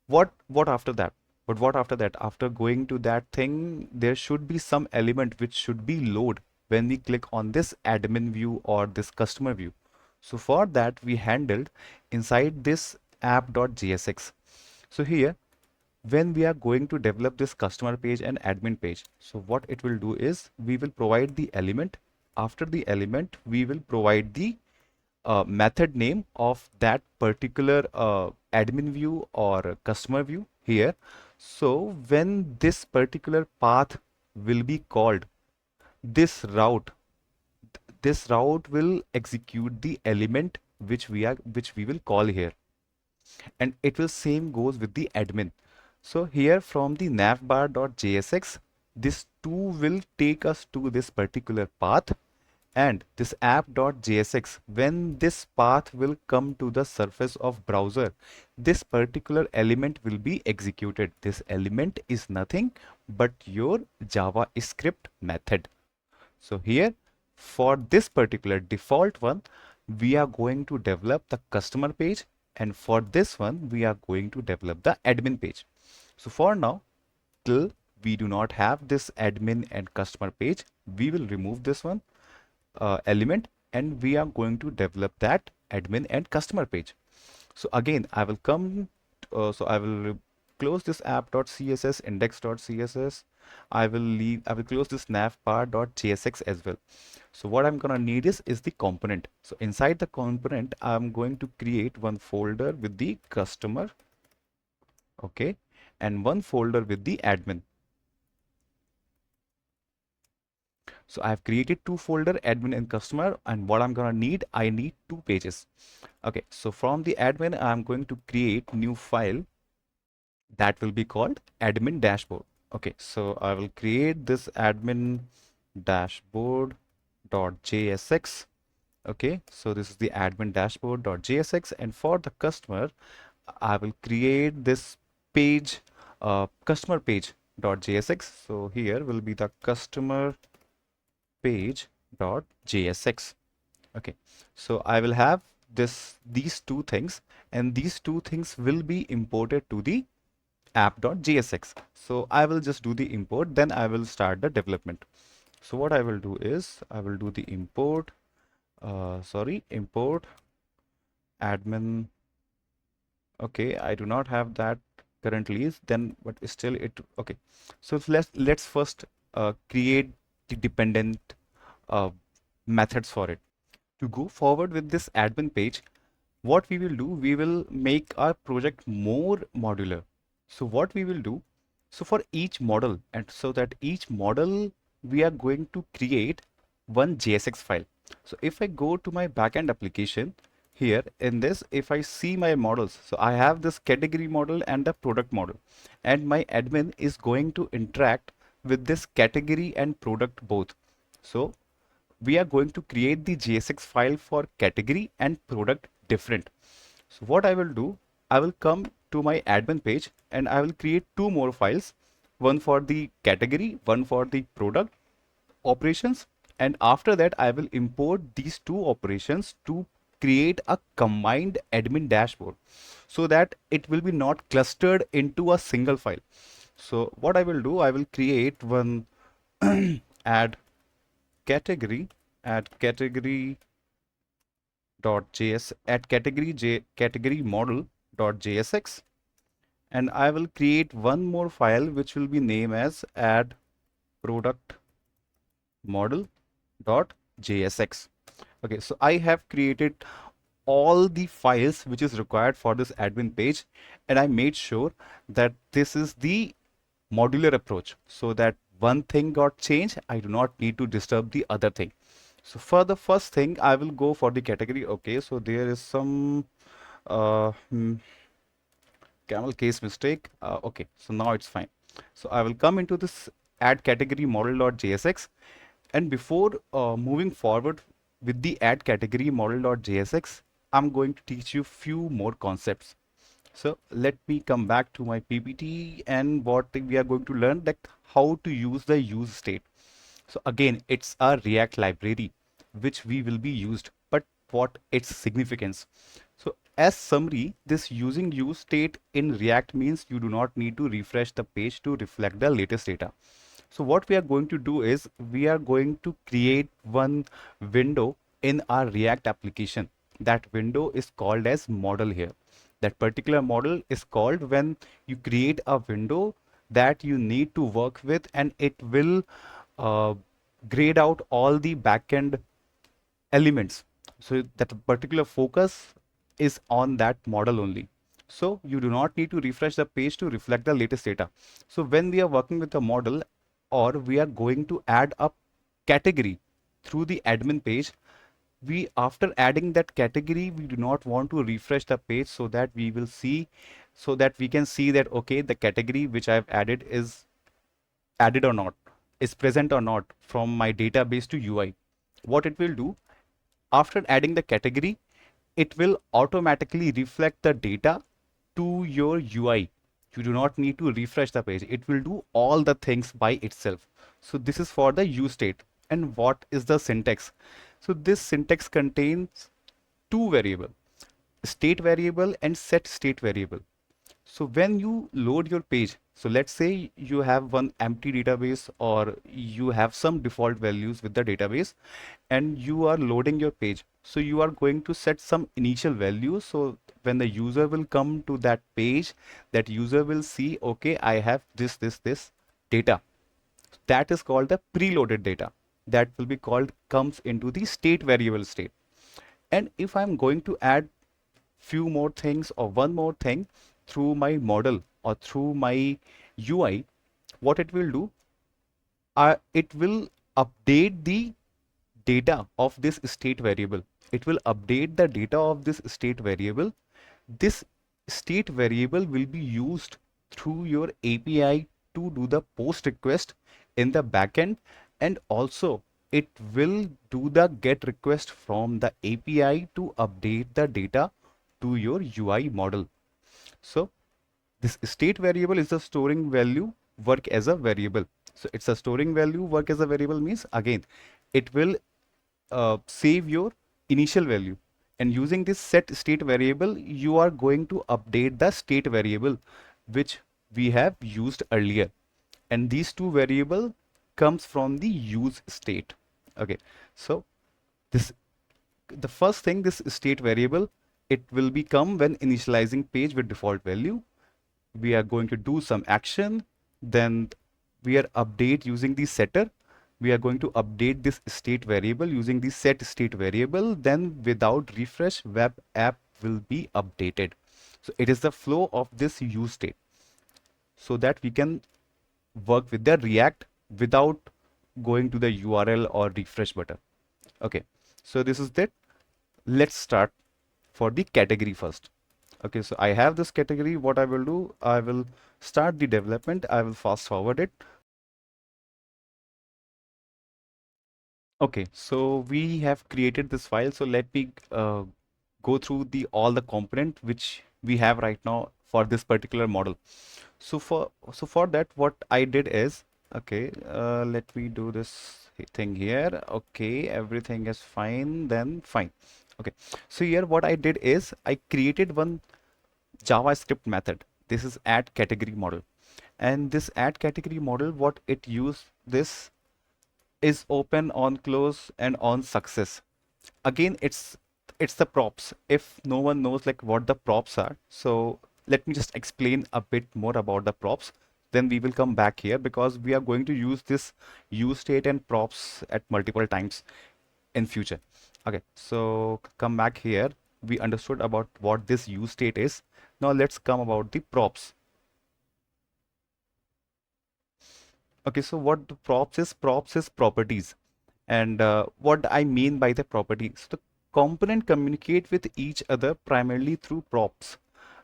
what after that? But what after that? After going to that thing, there should be some element which should be load when we click on this admin view or this customer view. So for that, we handled inside this app.jsx. So here, when we are going to develop this customer page and admin page, so what it will do is we will provide the element. After the element, we will provide the method name of that particular admin view or customer view here. So when this particular path will be called, this route this route will execute the element which we will call here, and it will same goes with the admin. So here from the navbar.jsx, this too will take us to this particular path, and this app.jsx, when this path will come to the surface of browser, this particular element will be executed. This element is nothing but your JavaScript method. So here for this particular default one, we are going to develop the customer page, and for this one, we are going to develop the admin page. So for now, till we do not have this admin and customer page, we will remove this one element and we are going to develop that admin and customer page. So again, I will come, so I will close this app.css, index.css. I will close this navbar.jsx as well. So what I'm gonna need is the component. So inside the component, I'm going to create one folder with the customer, okay, and one folder with the admin. So I've created two folder, admin and customer, and what I'm gonna need, I need two pages. Okay, so from the admin, I'm going to create new file that will be called admin dashboard. Okay, so I will create this admin dashboard.jsx. Okay, so this is the admin dashboard.jsx, and for the customer, I will create this page, customer page.jsx. So here will be the customer page.jsx. Okay, so I will have these two things, and these two things will be imported to the app.jsx. So I will just do the import, then I will start the development. So what I will do is I will do the import, import admin. Okay, I do not have that currently, then but still it okay. So let's first create the dependent methods for it. To go forward with this admin page, what we will do, we will make our project more modular. So what we will do, so for each model, and so that each model we are going to create one JSX file. So if I go to my backend application here in this, if I see my models, so I have this category model and the product model, and my admin is going to interact with this category and product both. So we are going to create the JSX file for category and product different. So what I will do, I will come to my admin page and I will create two more files, one for the category, one for the product operations, and after that I will import these two operations to create a combined admin dashboard so that it will be not clustered into a single file. So what I will do, I will create one add category, add category dot js at category model dot jsx, and I will create one more file which will be named as add product model dot jsx. Okay, so I have created all the files which is required for this admin page, and I made sure that this is the modular approach so that one thing got changed, I do not need to disturb the other thing. So for the first thing, I will go for the category. Okay, so there is some uh, hmm, camel case mistake. Okay, so now it's fine. So I will come into this add category model.jsx, and before moving forward with the add category model.jsx, I'm going to teach you few more concepts. So let me come back to my PPT, and what we are going to learn, that how to use the use state. So again, it's a React library which we will be used, but what its significance? So as summary, this using use state in React means you do not need to refresh the page to reflect the latest data. So what we are going to do is we are going to create one window in our React application. That window is called as model here. That particular model is called when you create a window that you need to work with, and it will uh, grade out all the backend elements. So that particular focus is on that model only. So you do not need to refresh the page to reflect the latest data. So when we are working with a model, or we are going to add a category through the admin page, we, after adding that category, we do not want to refresh the page so that we will see, so that we can see that okay, the category which I've added is added or not, is present or not from my database to UI. What it will do, after adding the category, it will automatically reflect the data to your UI. You do not need to refresh the page. It will do all the things by itself. So this is for the use state. And what is the syntax? So this syntax contains two variables, state variable and set state variable. So when you load your page, so let's say you have one empty database, or you have some default values with the database, and you are loading your page. So you are going to set some initial values. So when the user will come to that page, that user will see, okay, I have this data. That is called the preloaded data. That will be called, comes into the state variable state. And if I'm going to add few more things or one more thing through my model or through my UI, what it will do, it will update the data of this state variable. It will update the data of this state variable. This state variable will be used through your API to do the post request in the backend, and also it will do the get request from the API to update the data to your UI model. So this state variable is the storing value work as a variable. So it's a storing value work as a variable means, again, it will save your initial value, and using this set state variable, you are going to update the state variable which we have used earlier, and these two variable comes from the use state. Okay, so this, the first thing, this state variable, it will become when initializing page with default value. We are going to do some action, then we are update using the setter. We are going to update this state variable using the set state variable, then without refresh, web app will be updated. So it is the flow of this use state, so that we can work with the React without going to the URL or refresh button. Okay, so this is that. Let's start for the category first. Okay, so I have this category. What I will do, I will start the development. I will fast forward it. Okay, so we have created this file. So let me go through the all the component which we have right now for this particular model. So for that, what I did is, okay, let me do this thing here. Okay, everything is fine, then fine. Okay, so here what I did is I created one JavaScript method. This is add category model, and this add category model, what it use this is open, on close, and on success. Again, it's the props. If no one knows like what the props are, so let me just explain a bit more about the props. Then we will come back here because we are going to use this use state and props at multiple times in future. Okay, so come back here. We understood about what this use state is. Now let's come about the props. Okay, so what the props is properties. And what I mean by the properties, the component communicate with each other primarily through props.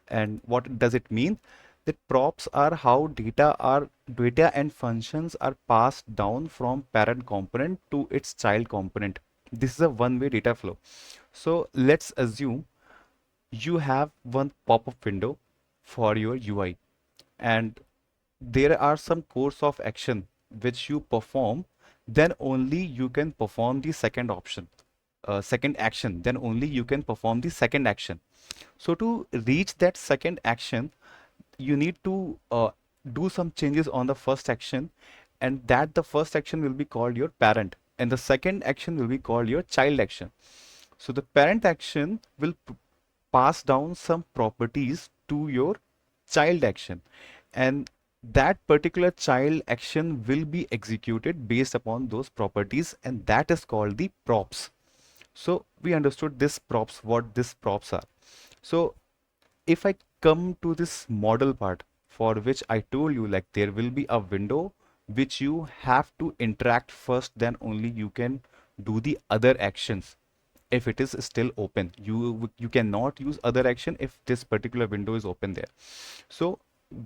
And what does it mean? That props are how data and functions are passed down from parent component to its child component. This is a one-way data flow. So let's assume you have one pop-up window for your UI, and there are some course of action which you perform, then only you can perform the second option, second action, then only you can perform the second action. So to reach that second action, you need to do some changes on the first action, and that the first action will be called your parent, and the second action will be called your child action. So the parent action will pass down some properties to your child action, and that particular child action will be executed based upon those properties, and that is called the props. So we understood this props, what this props are. So if I come to this model part, for which I told you like there will be a window which you have to interact first, then only you can do the other actions. If it is still open, you cannot use other action if this particular window is open there. So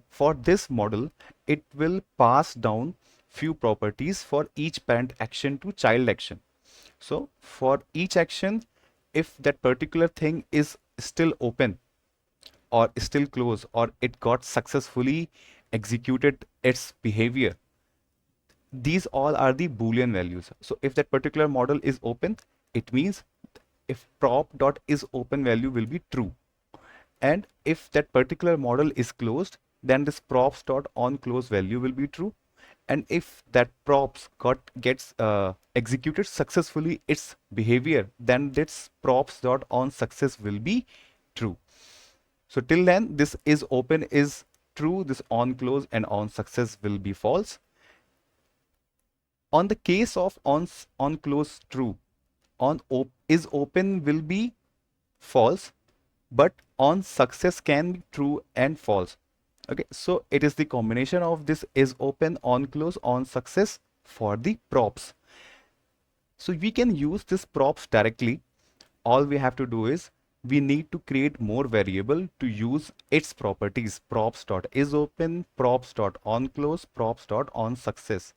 for this model, it will pass down few properties for each parent action to child action. So for each action, if that particular thing is still open or still closed, or it got successfully executed its behavior, these all are the Boolean values. So if that particular model is open, it means if prop dot is open value will be true. And if that particular model is closed, then this props dot on close value will be true. And if that props gets executed successfully its behavior, then this props dot on success will be true. So till then, this is open is true, this on close and on success will be false. On the case of on close true, is open will be false, but on success can be true and false. Okay, so it is the combination of this is open, on close, on success for the props. So we can use this props directly. All we have to do is we need to create more variable to use its properties, props.isOpen, props.onClose, props.onSuccess.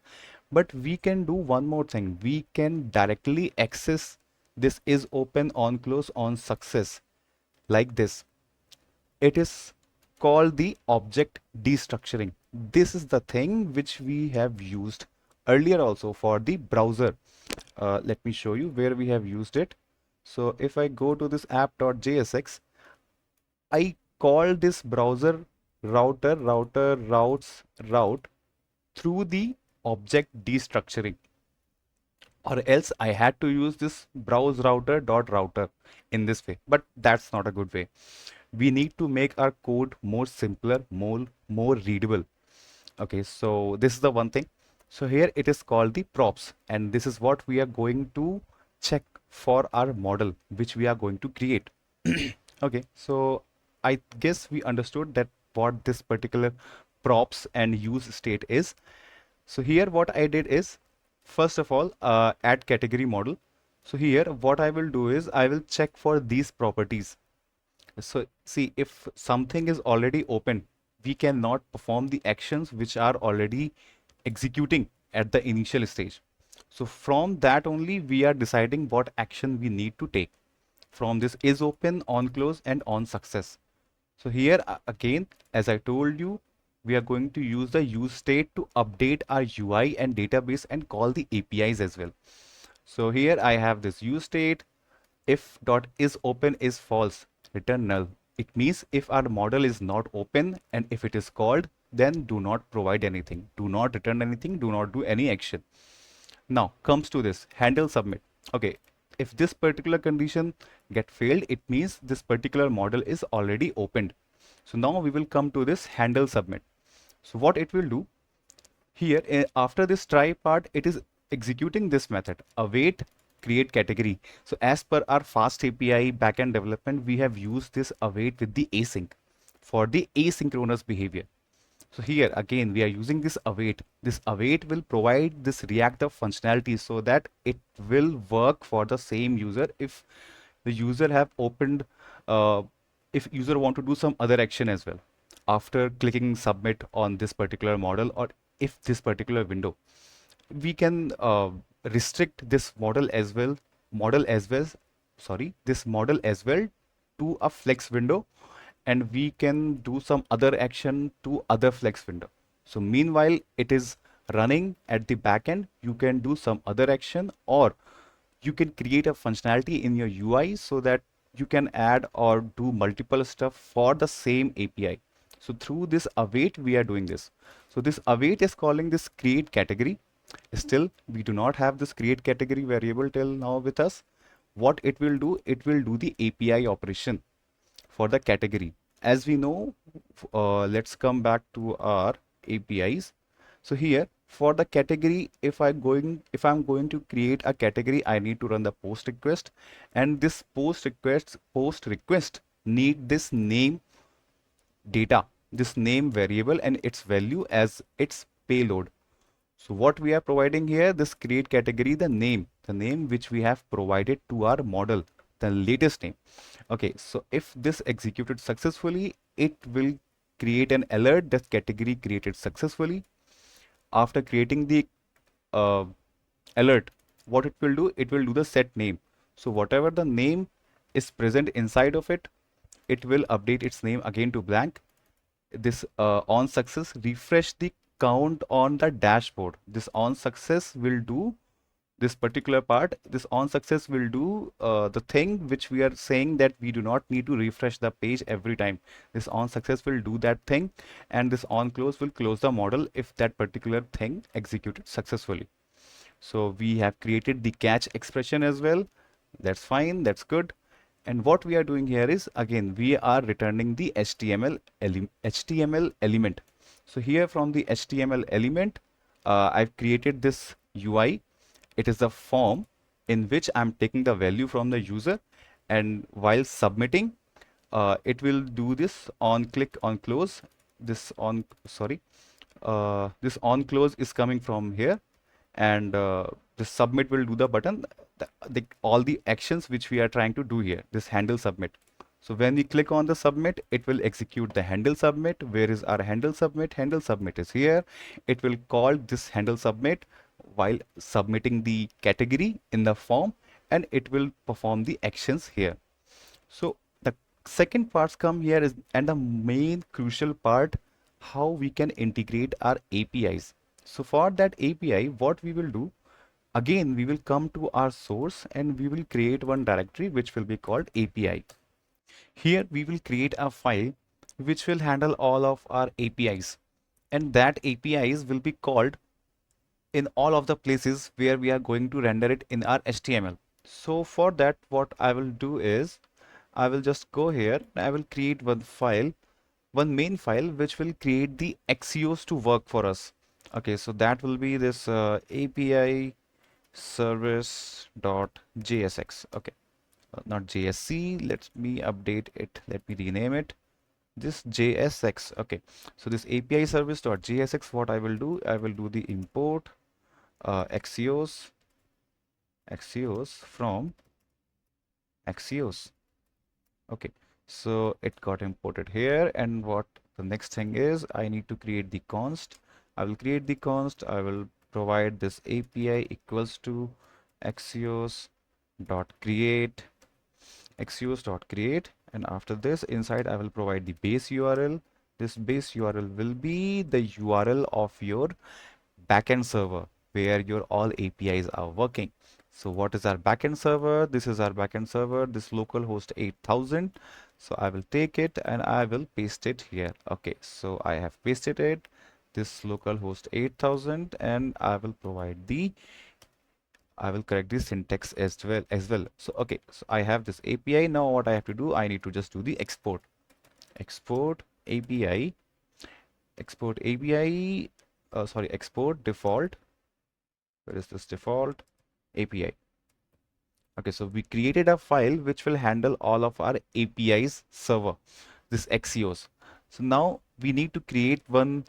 But we can do one more thing. We can directly access this is open, on close, on success like this. It is called the object destructuring. This is the thing which we have used earlier also for the browser. Let me show you where we have used it. So if I go to this App.jsx, I call this browser routes route through the object destructuring, or else I had to use this browse router in this way, but that's not a good way. We need to make our code more simpler, more readable. Okay, so this is the one thing. So here it is called the props, and this is what we are going to check for our model which we are going to create. Okay, so I guess we understood that what this particular props and use state is. So here what I did is, first of all, add category model. So here what I will do is I will check for these properties. So see, if something is already open, we cannot perform the actions which are already executing at the initial stage. So from that only we are deciding what action we need to take from this is open, on close, and on success. So here again, as I told you, we are going to use the use state to update our UI and database and call the APIs as well. So here I have this use state, if dot is open is false, return null. It means if our model is not open and if it is called, then do not provide anything, do not return anything, do not do any action. Now comes to this handle submit. Okay, if this particular condition get failed, it means this particular model is already opened. So now we will come to this handle submit. So what it will do here, after this try part, it is executing this method await create category. So as per our fast API backend development, we have used this await with the async for the asynchronous behavior. So here again we are using this await. This await will provide this React functionality so that it will work for the same user if the user have opened, uh, if user want to do some other action as well after clicking submit on this particular model, or if this particular window, we can restrict this model as well, sorry, this model as well to a flex window, and we can do some other action to other flex window. So meanwhile it is running at the backend, you can do some other action, or you can create a functionality in your UI so that you can add or do multiple stuff for the same API. So through this await we are doing this. So this await is calling this create category. Still we do not have this create category variable till now with us. What it will do, it will do the API operation for the category. As we know, let's come back to our APIs. So here for the category, if I'm going to create a category, I need to run the post request, and this post request need this name data, this name variable and its value as its payload. So what we are providing here, this create category, the name which we have provided to our model, the latest name. Okay, so if this executed successfully, it will create an alert that category created successfully. After creating the uh, alert, what it will do, it will do the set name. So whatever the name is present inside of it, it will update its name again to blank. This on success, refresh the count on the dashboard. This on success will do this particular part. This on success will do the thing which we are saying that we do not need to refresh the page every time. This on success will do that thing, and this on close will close the model if that particular thing executed successfully. So we have created the catch expression as well. That's fine, that's good. And what we are doing here is, again, we are returning the HTML element. So here from the HTML element, I've created this UI. It is the form in which I'm taking the value from the user, and while submitting, it will do this on click on close. This on, sorry, this on close is coming from here, and the submit will do the button, all the actions which we are trying to do here, this handle submit. So when we click on the submit, it will execute the handle submit. Where is our handle submit? Handle submit is here. It will call this handle submit while submitting the category in the form, and it will perform the actions here. So the second parts come here is, and the main crucial part, how we can integrate our APIs. So for that API, what we will do, again, we will come to our source and we will create one directory which will be called API. Here we will create a file which will handle all of our APIs, and that APIs will be called in all of the places where we are going to render it in our HTML. So for that, what I will do is, I will just go here, I will create one file, one main file which will create the Axios to work for us. Okay, so that will be this API service.jsx. Okay, not JSC. Let me update it. Let me rename it. This JSX. Okay, so this API service.jsx, what I will do, I will do the import Axios from Axios. Okay, so it got imported here, and what the next thing is, I need to create the const. I will create the const. I will provide this API equals to Axios.create, and after this, inside I will provide the base URL. This base URL will be the URL of your backend server where your all APIs are working. So what is our backend server? This is our backend server, this localhost 8000. So I will take it and I will paste it here. Okay, so I have pasted it, this localhost 8000, and I will correct the syntax as well. So okay, so I have this API. Now what I have to do, I need to just do the export API, export default. Where is this default API? Okay, so we created a file which will handle all of our APIs server, this Axios. So now we need to create one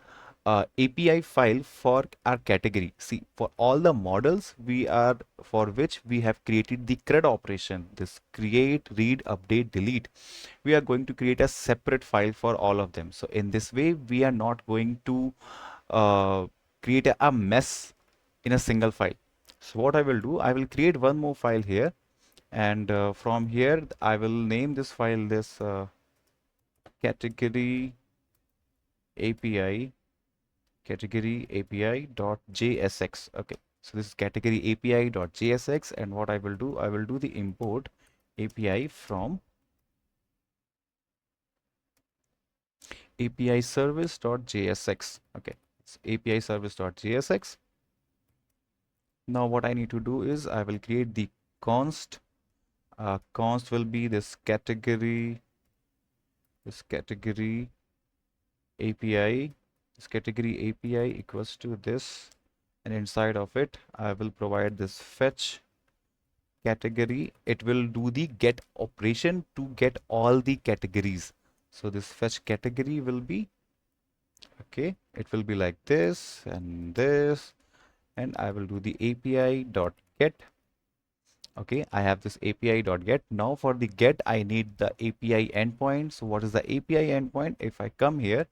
API file for our category. See, for all the models for which we have created the CRUD operation, this create, read, update, delete, we are going to create a separate file for all of them. So in this way, we are not going to uh, create a mess in a single file. So what I will do, I will create one more file here, and from here I will name this file this category API .jsx. Okay, so this is category API .jsx, and what I will do, I will do the import API from API service.jsx. Okay, it's API service.jsx. Now what I need to do is I will create the const. Const will be this category API. This category API equals to this, and inside of it I will provide this fetch category. It will do the get operation to get all the categories. So this fetch category will be, okay, it will be like this and this, and I will do the API dot get. Okay, I have this API dot get. Now for the get, I need the API endpoint. So what is the API endpoint? If I come here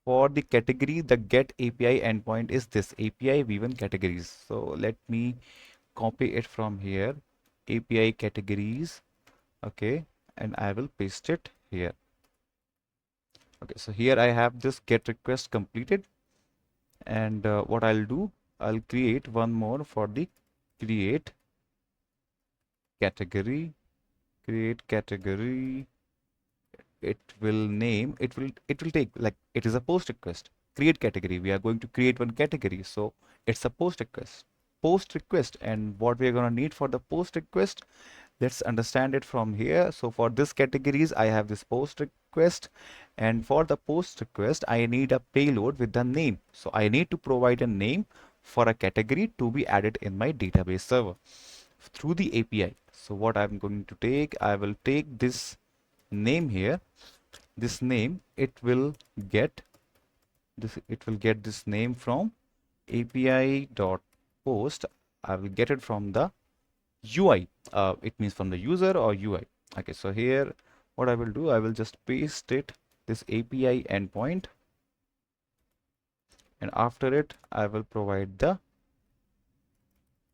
for the category, the get API endpoint is this API v1 categories. So let me copy it from here, API categories. Okay, and I will paste it here. Okay, so here I have this get request completed, and what I'll do, I'll create one more for the create category. Create category. It will take, like, it is a post request. Create category. We are going to create one category, so it's a post request. And what we are going to need for the post request, let's understand it from here. So for this categories, I have this post request, and for the post request, I need a payload with the name. So I need to provide a name for a category to be added in my database server through the API. So what I'm going to take, I will take this name here. This name, it will get this name from API dot post. I will get it from the UI. It means from the user or UI. Okay, so here what I will do, I will just paste it, this API endpoint, and after it I will provide the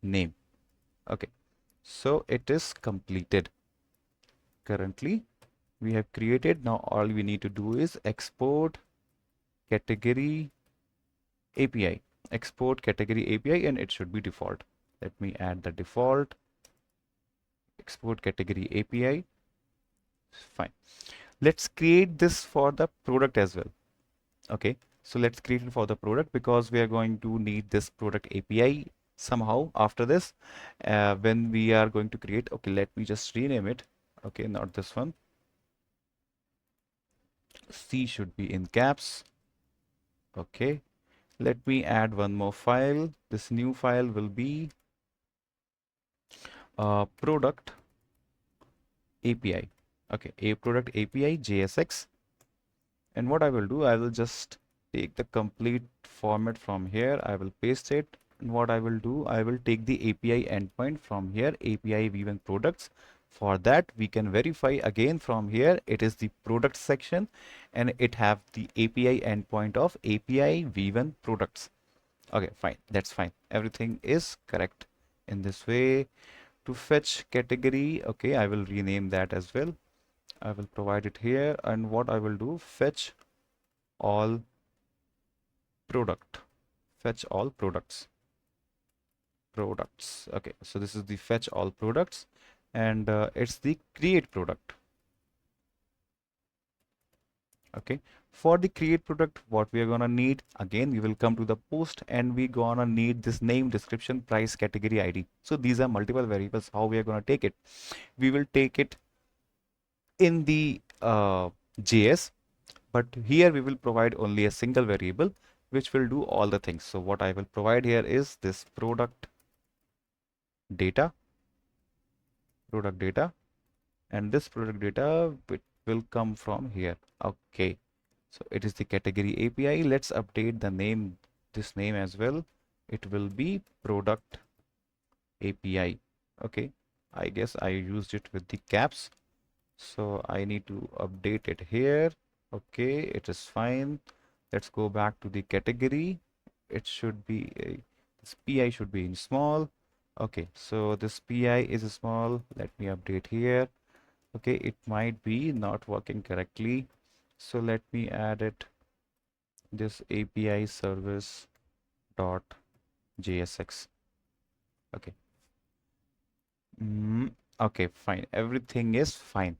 name. Okay, so it is completed. Currently we have created. Now all we need to do is export category API. Export category API, and it should be default. Let me add the default. Export category API. Fine. Let's create this for the product as well. Okay, so let's create it for the product, because we are going to need this product API somehow after this when we are going to create. Okay, let me just rename it. Okay, not this one. C should be in caps. Okay, let me add one more file. This new file will be product API. Okay, a product API JSX. And what I will do, I will just take the complete format from here. I will paste it. And what I will do, I will take the API endpoint from here, API v1 products. For that, we can verify again from here. It is the product section, and it have the API endpoint of API v1 products. Okay, fine. That's fine. Everything is correct in this way. To fetch category, okay, I will rename that as well. I will provide it here, and what I will do, fetch all product. Fetch all products. products. Okay, so this is the fetch all products, and it's the create product. Okay, for the create product, what we are gonna need, again we will come to the post and we gonna need this name, description, price, category, ID. So these are multiple variables. How we are gonna take it? We will take it in the JS, but here we will provide only a single variable which will do all the things. So what I will provide here is this data product data, and this product data will come from here. Okay, so it is the category API. Let's update the name, this name as well. It will be product API. Okay, I guess I used it with the caps, so I need to update it here. Okay, it is fine. Let's go back to the category. It should be this PI should be in small. Okay, so this PI is small. Let me update here. Okay, it might be not working correctly, so let me add it, this API service dot JSX. Okay. Okay, fine, everything is fine.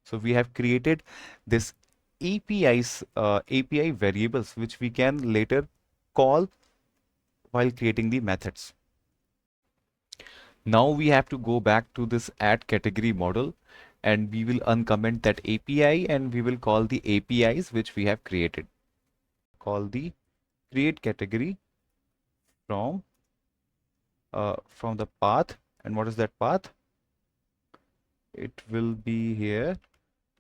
So we have created this API variables which we can later call while creating the methods. Now we have to go back to this add category model, and we will uncomment that API and we will call the APIs which we have created. Call the create category from the path. And what is that path? It will be here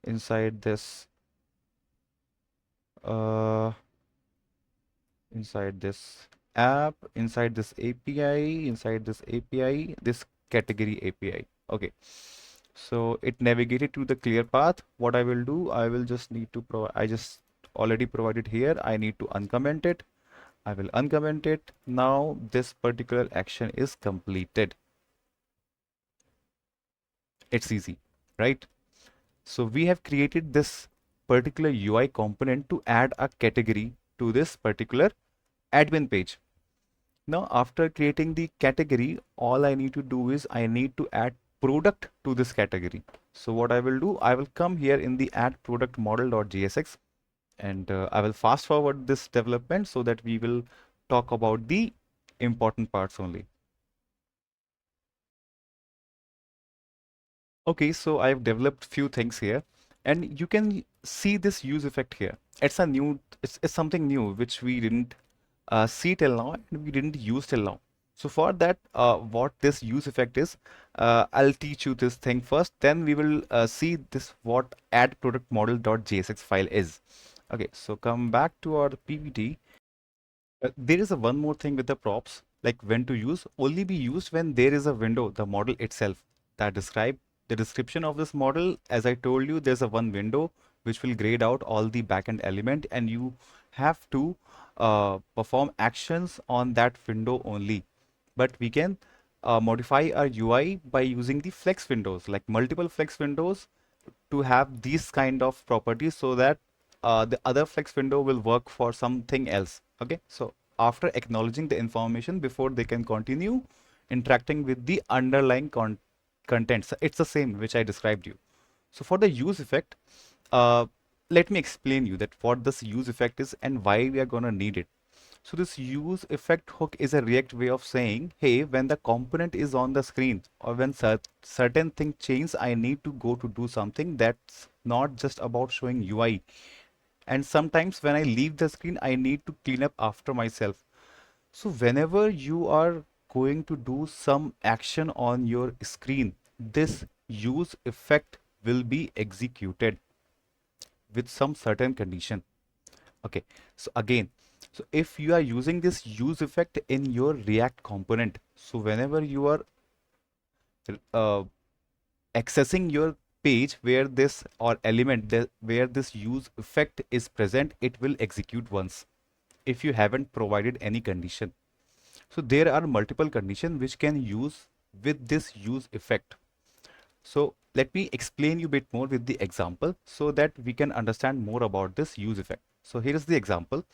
inside this uh, inside this app, inside this API, this category API. Okay, so it navigated to the clear path. What I will do, I will just need to provide, I just already provided here, I need to uncomment it. I will uncomment it. Now this particular action is completed. It's easy, right? So we have created this particular UI component to add a category to this particular admin page. Now, after creating the category, all I need to do is I need to add product to this category. So what I will do, I will come here in the add product model.jsx, and I will fast forward this development so that we will talk about the important parts only. Okay, so I've developed few things here, and you can see this use effect here. It's something new which we didn't see till now and we didn't use till now. So for that, what this use effect is, I'll teach you this thing first. Then we will see this what add product model.jsx file is. Okay, so come back to our PPT. There is a one more thing with the props, like when to use, only be used when there is a window, the model itself, that describe the description of this model. As I told you, there's a one window which will grade out all the backend element, and you have to perform actions on that window only. But we can modify our UI by using the flex windows, like multiple flex windows, to have these kind of properties, so that the other flex window will work for something else. Okay, so after acknowledging the information before they can continue interacting with the underlying contents, it's the same which I described you. So for the use effect, uh, let me explain you that what this use effect is and why we are going to need it. So this use effect hook is a React way of saying, hey, when the component is on the screen or when certain thing change, I need to go to do something that's not just about showing UI. And sometimes when I leave the screen, I need to clean up after myself. So whenever you are going to do some action on your screen, this use effect will be executed with some certain condition. Okay, so again, so if you are using this use effect in your React component, so whenever you are uh, accessing your page where this or element where this use effect is present, it will execute once if you haven't provided any condition. So there are multiple conditions which can use with this use effect. So let me explain you a bit more with the example so that we can understand more about this use effect. So here is the example.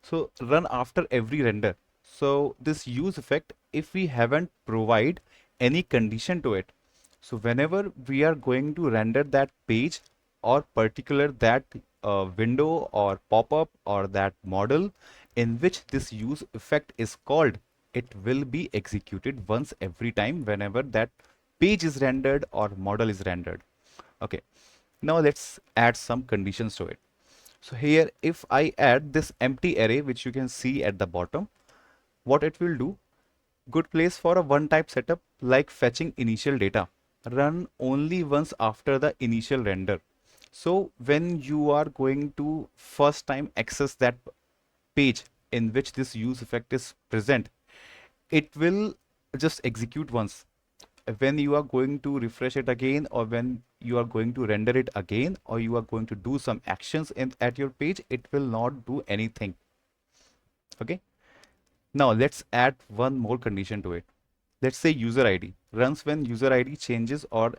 So run after every render. So this use effect if we haven't provide any condition to it. So whenever we are going to render that page or particular that window or pop-up or that model in which this use effect is called, it will be executed once every time whenever that page is rendered or model is rendered. Okay, now let's add some conditions to it. So here, if I add this empty array, which you can see at the bottom, what it will do, good place for a one type setup like fetching initial data, run only once after the initial render. So when you are going to first time access that page in which this use effect is present, it will just execute once. When you are going to refresh it again, or when you are going to render it again, or you are going to do some actions at your page, it will not do anything. Okay, now let's add one more condition to it. Let's say user ID runs when user ID changes or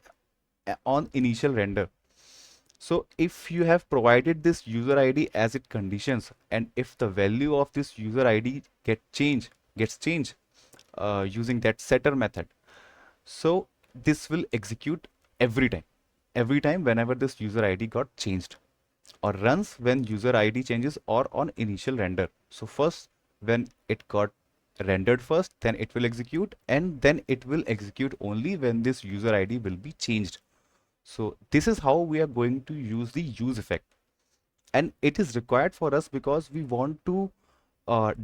on initial render. So if you have provided this user ID as it conditions, and if the value of this user ID gets changed using that setter method, so this will execute every time whenever this user ID got changed, or runs when user ID changes or on initial render. So first, when it got rendered first, then it will execute, and then it will execute only when this user ID will be changed. So this is how we are going to use the use effect. And it is required for us because we want to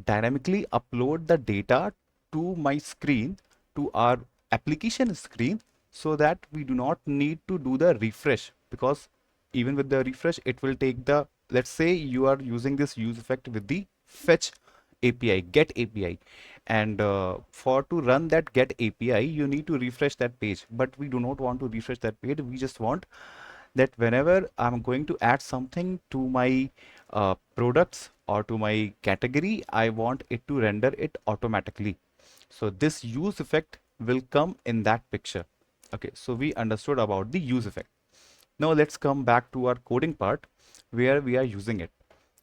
dynamically upload the data to my screen, to our application screen, so that we do not need to do the refresh, because even with the refresh it will take the, let's say you are using this use effect with the fetch API, get API, and for to run that get API you need to refresh that page, but we do not want to refresh that page. We just want that whenever I'm going to add something to my products or to my category, I want it to render it automatically. So this use effect will come in that picture. Okay, so we understood about the use effect. Now let's come back to our coding part where we are using it.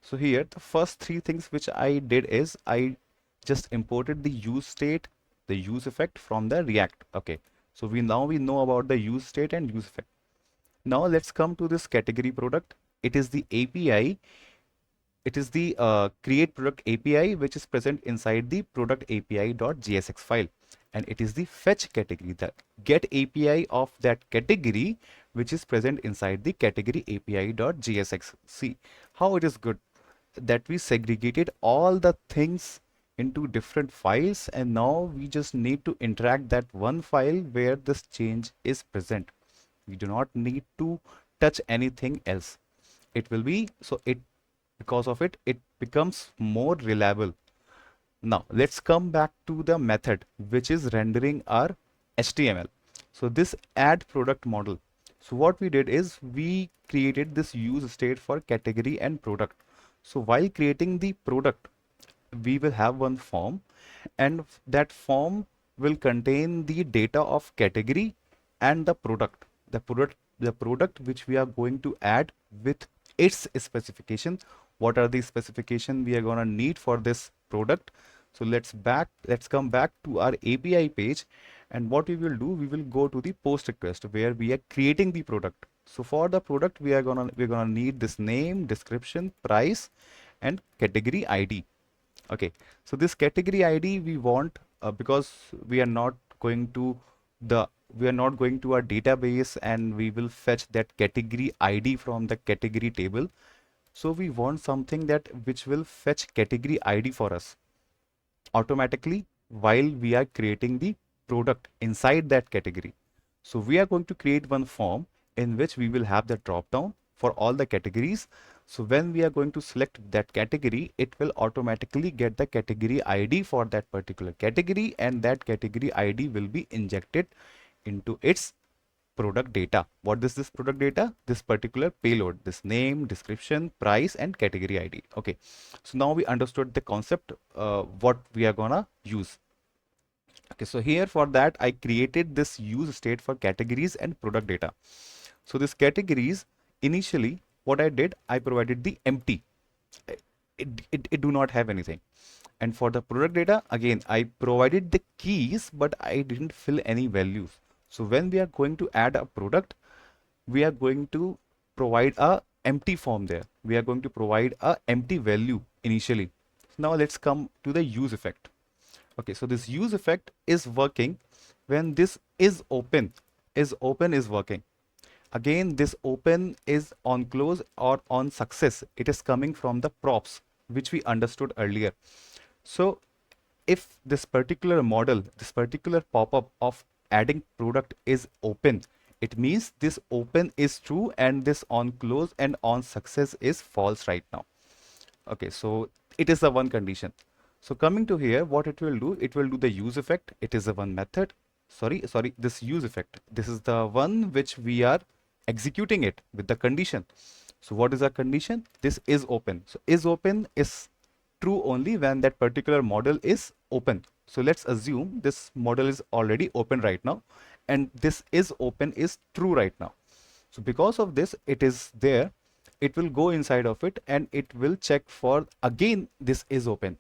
So here the first three things which I did is I just imported the use state, the use effect from the React. Okay, so we know about the use state and use effect. Now let's come to this category product. It is the API. It is the create product API which is present inside the product API.jsx file, and it is the fetch category, the get API of that category which is present inside the category API.jsx. See how it is good that we segregated all the things into different files, and now we just need to interact that one file where this change is present. We do not need to touch anything else. It will be, so it, because of it, it becomes more reliable. Now let's come back to the method which is rendering our HTML. So this add product model. So what we did is we created this use state for category and product. So while creating the product, we will have one form, and that form will contain the data of category and the product. The product which we are going to add with its specification. What are the specification we are going to need for this product? So let's come back to our API page, and what we will do, we will go to the post request where we are creating the product. So for the product we're gonna need this name, description, price, and category ID. Okay, so this category ID we want because we are not going to our database and we will fetch that category ID from the category table. So we want something that which will fetch category ID for us automatically while we are creating the product inside that category. So we are going to create one form in which we will have the drop down for all the categories. So when we are going to select that category, it will automatically get the category ID for that particular category, and that category ID will be injected into its product data. What is this product data? This particular payload, this name, description, price, and category ID. Okay, so now we understood the concept, what we are gonna use. Okay, so here for that I created this use state for categories and product data. So this categories, initially what I did, I provided the empty. It do not have anything. And for the product data, again, I provided the keys, but I didn't fill any values. So when we are going to add a product, we are going to provide a empty form there. We are going to provide a empty value initially. Now let's come to the use effect. Okay, so this use effect is working when this is working. Again, this open is on close or on success. It is coming from the props, which we understood earlier. So if this particular model, this particular pop-up of adding product is open, it means this open is true and this on close and on success is false right now. Okay, so it is the one condition. So coming to here, what it will do the use effect. It is the one method. Sorry, this use effect. This is the one which we are executing it with the condition. So what is our condition? This is open. So is open is true only when that particular model is open. So let's assume this model is already open right now, and this is open is true right now. So because of this, it is there. It will go inside of it and it will check for again this is open.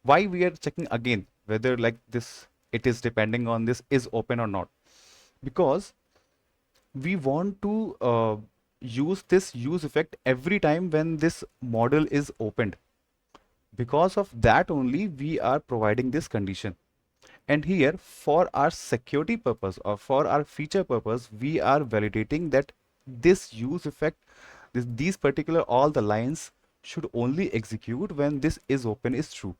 Why we are checking again whether like this it is depending on this is open or not? Because we want to use this use effect every time when this model is opened. Because of that only we are providing this condition. And here for our security purpose or for our feature purpose, we are validating that this use effect, these particular all the lines should only execute when this is open is true.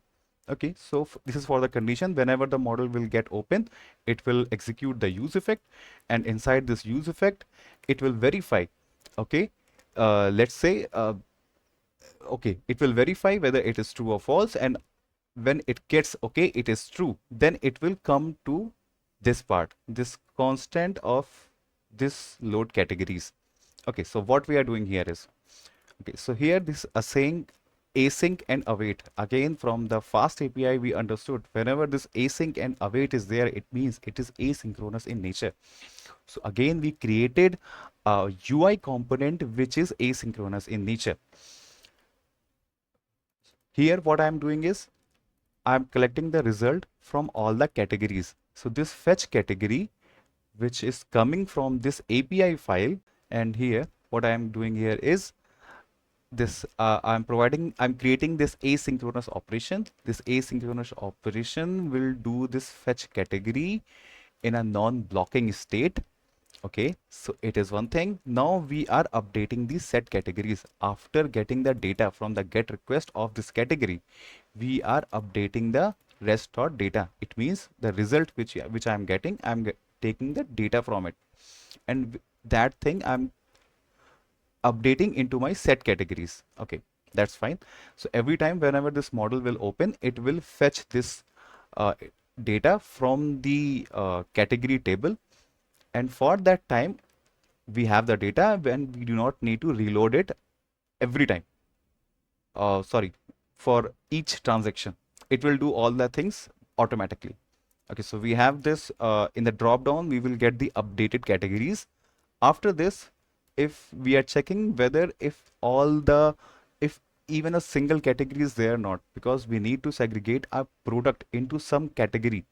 Okay, so this is for the condition. Whenever the model will get open, it will execute the use effect, and inside this use effect, it will verify. Okay, let's say okay, it will verify whether it is true or false, and when it gets okay, it is true, then it will come to this part, this constant of this load categories. Okay, so what we are doing here is, okay, so here this async and await. Again, from the fast API, we understood whenever this async and await is there, it means it is asynchronous in nature. So again, we created a UI component which is asynchronous in nature. Here, what I am doing is I'm collecting the result from all the categories. So this fetch category, which is coming from this API file, and here what I am doing here is this I'm creating this asynchronous operation. This asynchronous operation will do this fetch category in a non-blocking state. Okay, so it is one thing. Now we are updating the set categories. After getting the data from the get request of this category, we are updating the rest.data. It means the result which I am getting, taking the data from it, and that thing I'm updating into my set categories. Okay, that's fine. So every time whenever this model will open, it will fetch this data from the category table, and for that time we have the data when we do not need to reload it every time. Sorry, for each transaction, it will do all the things automatically. Okay, so we have this in the drop down, we will get the updated categories. After this, if we are checking whether if even a single category is there or not, because we need to segregate our product into some category.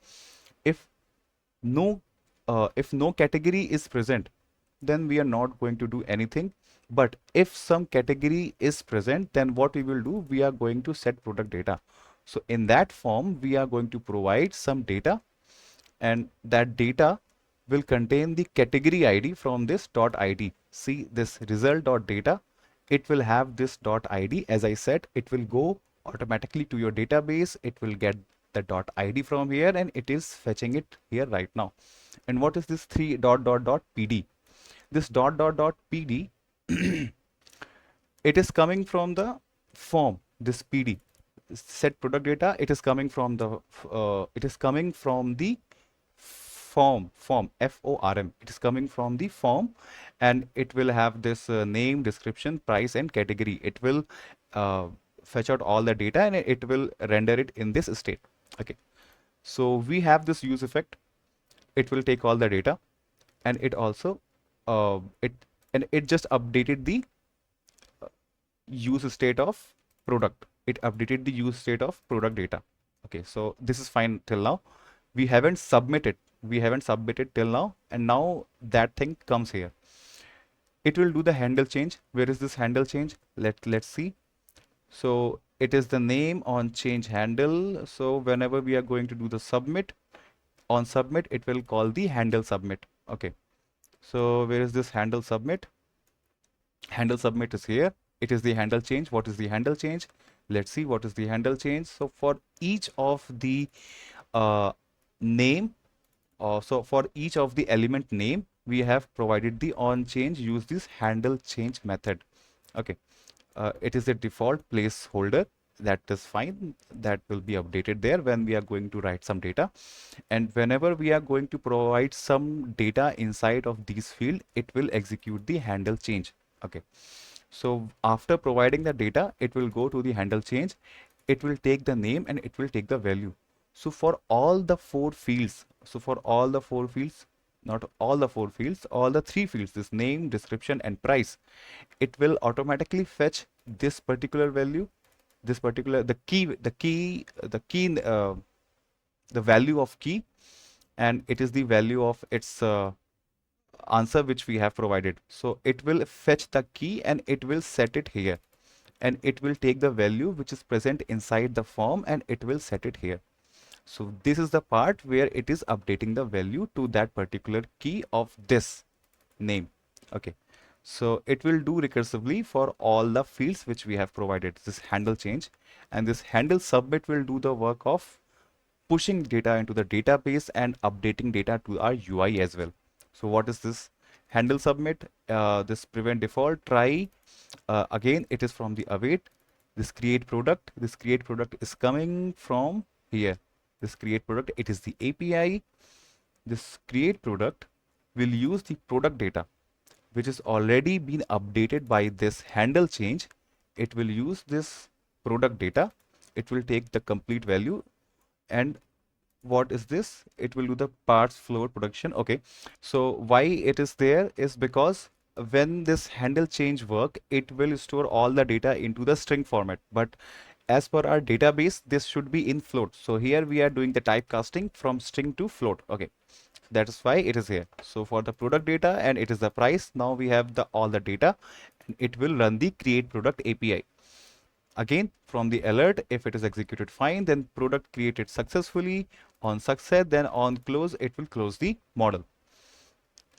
If no category is present, then we are not going to do anything. But if some category is present, then what we will do, we are going to set product data. So in that form, we are going to provide some data, and that data will contain the category ID from this .id. See this result.data, it will have this .id. As I said, it will go automatically to your database. It will get the .id from here, and it is fetching it here right now. And what is this 3 .pd? This .pd it is coming from the form, this pd set product data. It is coming from the form form. It is coming from the form, and it will have this name, description, price, and category. It will fetch out all the data, and it will render it in this state. Okay, so we have this use effect. It will take all the data, and it also it just updated the use state of product. it updated the use state of product data. Okay, so this is fine till now. We haven't submitted. We haven't submitted till now, and now that thing comes here. It will do the handle change. Where is this handle change? Let's see. So it is the name on change handle. So whenever we are going to do the submit, on submit, it will call the handle submit. Okay. So where is this handle submit? Handle submit is here. It is the handle change. What is the handle change? Let's see what is the handle change. So for each of the name, so for each of the element name, we have provided the on change, use this handle change method. Okay. It is a default placeholder. That is fine. That will be updated there when we are going to write some data. And whenever we are going to provide some data inside of these field, it will execute the handle change. Okay. So after providing the data, it will go to the handle change. It will take the name and it will take the value. So for all the four fields, not all the four fields, all the three fields, this name, description, and price, it will automatically fetch this particular value, this particular, the value of key, and it is the value of its answer which we have provided. So it will fetch the key and it will set it here, and it will take the value which is present inside the form and it will set it here. So this is the part where it is updating the value to that particular key of this name. Okay. So it will do recursively for all the fields which we have provided, this handle change, and this handle submit will do the work of pushing data into the database and updating data to our UI as well. So what is this handle submit? This prevent default try. Again, it is from the await. This create product. This create product is coming from here. This create product, it is the API. This create product will use the product data, which is already been updated by this handle change. It will use this product data. It will take the complete value, and what is this? It will do the parts float production. Okay, so why it is there is because when this handle change work, it will store all the data into the string format, but as per our database, this should be in float. So here we are doing the typecasting from string to float. Okay, that is why it is here. So for the product data, and it is the price, now we have the all the data, and it will run the create product API. Again, from the alert, if it is executed fine, then product created successfully. On success, then on close, it will close the model.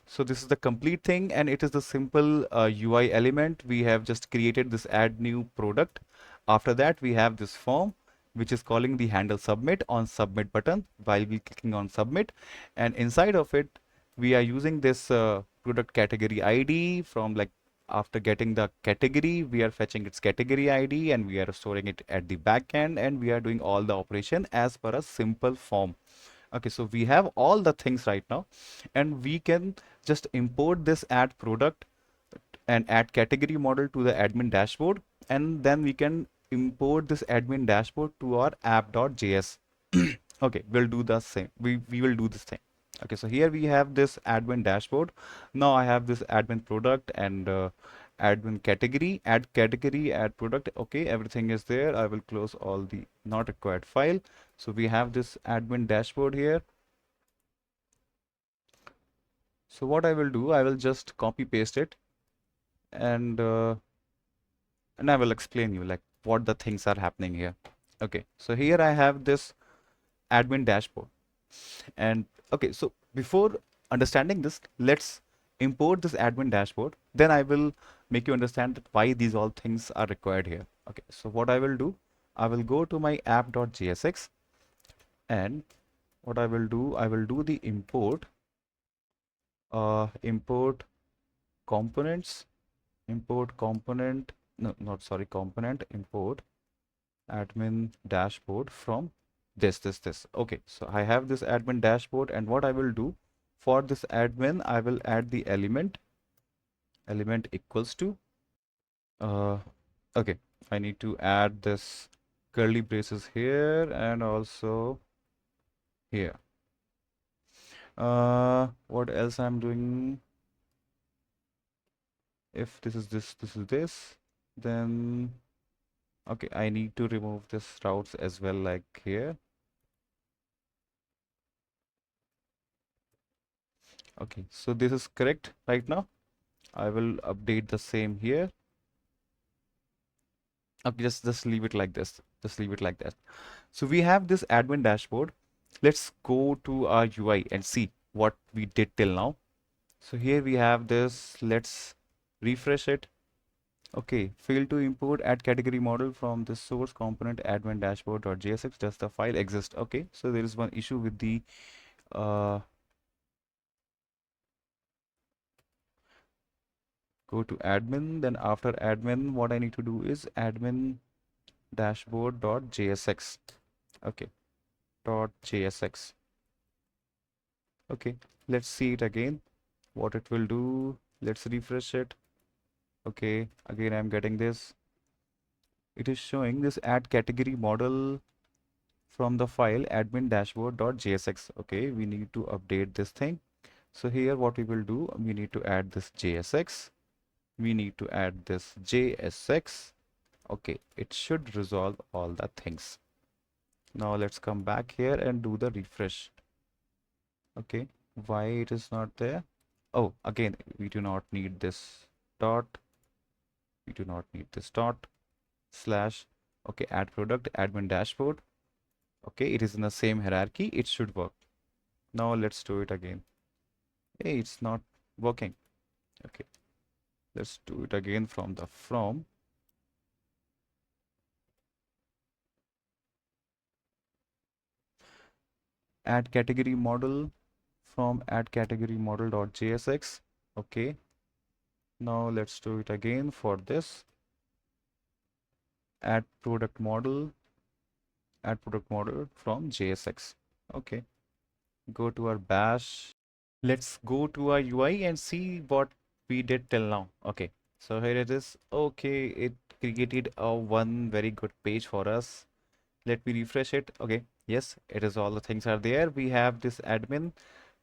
So this is the complete thing, and it is the simple UI element. We have just created this add new product. After that, we have this form, which is calling the handle submit on submit button while we clicking on submit. And inside of it, we are using this product category ID from, like, after getting the category, we are fetching its category ID and we are storing it at the backend, and we are doing all the operation as per a simple form. Okay, so we have all the things right now, and we can just import this add product and add category model to the admin dashboard, and then we can import this admin dashboard to our app.js. Okay, we'll do the same. We will do this thing. Okay, so here we have this admin dashboard. Now I have this admin product and admin category, add product. Okay, everything is there. I will close all the not required file. So we have this admin dashboard here. So what I will do, I will just copy paste it, and I will explain you like what the things are happening here. Okay, so here I have this admin dashboard, and okay, so before understanding this, let's import this admin dashboard. Then I will make you understand that why these all things are required here. Okay, so what I will do, I will go to my app.jsx, and what I will do, I will do the import import components, import component, no, not sorry, component, import admin dashboard from this. Okay, so I have this admin dashboard, and what I will do for this admin, I will add the element equals to okay, I need to add this curly braces here and also here. What else I'm doing? If this is this, then Okay, I need to remove this routes as well, like here. Okay, so this is correct right now. I will update the same here. Okay, just leave it like this. Just leave it like that. So we have this admin dashboard. Let's go to our UI and see what we did till now. So here we have this. Let's refresh it. Okay, failed to import add category model from the source component admin dashboard.jsx. Does the file exist? Okay, so there is one issue with the uh, go to admin. Then after admin, what I need to do is admin dashboard.jsx. Okay, .jsx. Okay, let's see it again. What it will do. Let's refresh it. Okay, again I'm getting this. It is showing this add category model from the file admin dashboard.jsx. Okay, we need to update this thing. So here what we will do, we need to add this JSX. We need to add this JSX. Okay, it should resolve all the things. Now let's come back here and do the refresh. Okay, why it is not there? Oh, again, we do not need this dot. We do not need this dot slash. Okay, add product, admin dashboard. Okay, it is in the same hierarchy. It should work. Now let's do it again. Hey, it's not working. Okay, let's do it again from the from. Add category model from add category model.jsx. Okay, now let's do it again for this. Add product model from JSX. Okay, go to our bash. Let's go to our UI and see what we did till now. Okay, so here it is. Okay, it created a one very good page for us. Let me refresh it. Okay, yes, it is all the things are there. We have this admin.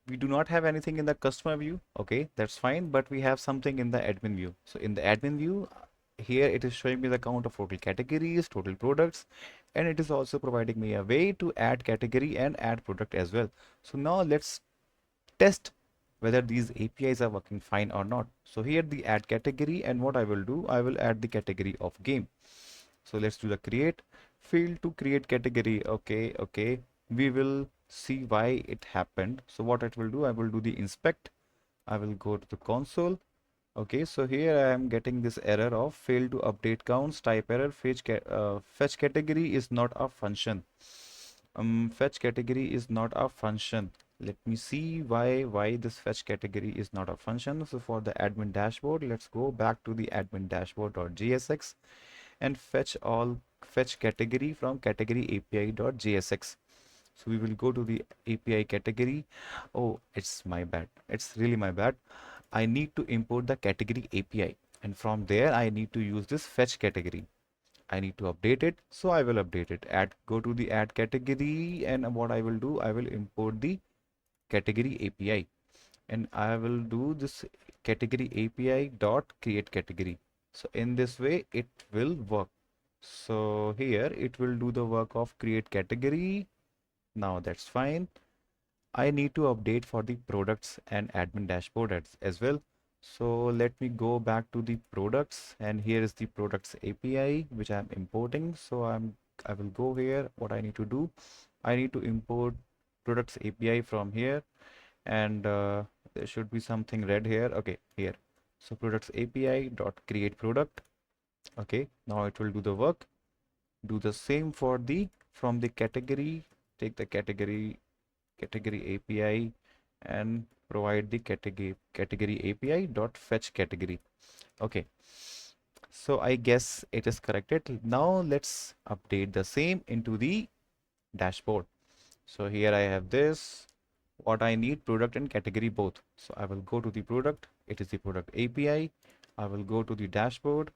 We do not have anything in the customer view. Okay, that's fine, but we have something in the admin view. So in the admin view, here it is showing me the count of total categories, total products, and it is also providing me a way to add category and add product as well. So now let's test whether these APIs are working fine or not. So here the add category, and what I will do, I will add the category of game. So let's do the create. Failed to create category. Okay. We will see why it happened. So what it will do, I will do the inspect. I will go to the console. Okay, so here I am getting this error of failed to update counts, type error, fetch category is not a function. Fetch category is not a function. Let me see why this fetch category is not a function. So for the admin dashboard, let's go back to the admin dashboard.jsx and fetch category from category API.jsx. So we will go to the API category. Oh, it's my bad. It's really my bad. I need to import the category API, and from there I need to use this fetch category. I need to update it, so I will update it. Go to the add category, and what I will do, I will import the category API, and I will do this category API dot create category. So in this way it will work. So here it will do the work of create category. Now that's fine. I need to update for the products and admin dashboard as well. So let me go back to the products, and here is the products API which I'm importing. So I will go here. What I need to do, I need to import products API from here, and there should be something red here. Okay, here. So products API dot create product. Okay, now it will do the work. Do the same for the from the category. Take the category API and provide the category API dot fetch category. Okay, so I guess it is corrected. Now let's update the same into the dashboard. So here I have this, what I need, product and category both. So I will go to the product, it is the product API. I will go to the dashboard,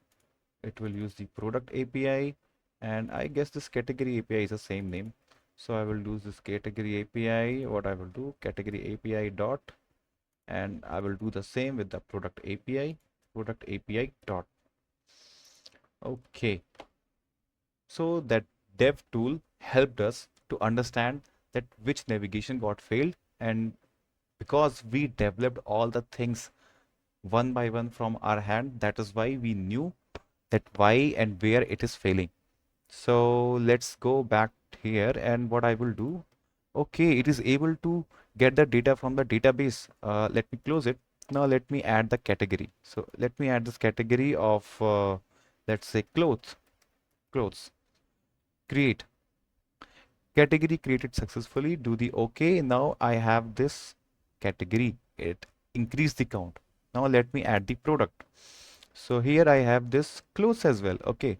it will use the product API, and I guess this category API is the same name. So I will use this category API. What I will do, category API dot, and I will do the same with the product API dot. Okay, So that dev tool helped us to understand that which navigation got failed, and because we developed all the things one by one from our hand, that is why we knew that why and where it is failing. So let's go back here, and what I will do, okay, it is able to get the data from the database. Let me close it. Now let me add the category. So let me add this category of let's say clothes. Create. Category created successfully. Do the OK. Now I have this category. It increased the count. Now let me add the product. So here I have this clothes as well. Okay.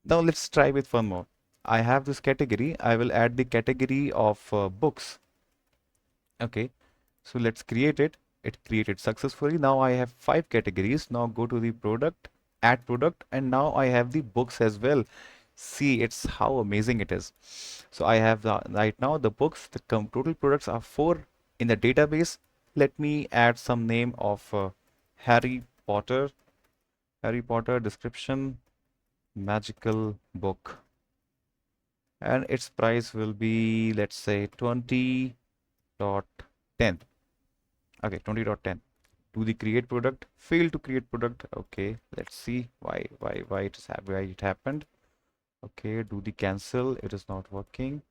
Now let's try with one more. I have this category. I will add the category of books. Okay. So let's create it. It created successfully. Now I have 5 categories. Now go to the product, add product, and now I have the books as well. See, it's how amazing it is. So I have right now the books, the total products are 4 in the database. Let me add some name of Harry Potter, Harry Potter description, magical book. And its price will be, let's say, 20.10. Okay, 20.10. Do the create product, fail to create product. Okay, let's see why it happened. Okay, do the cancel, it is not working.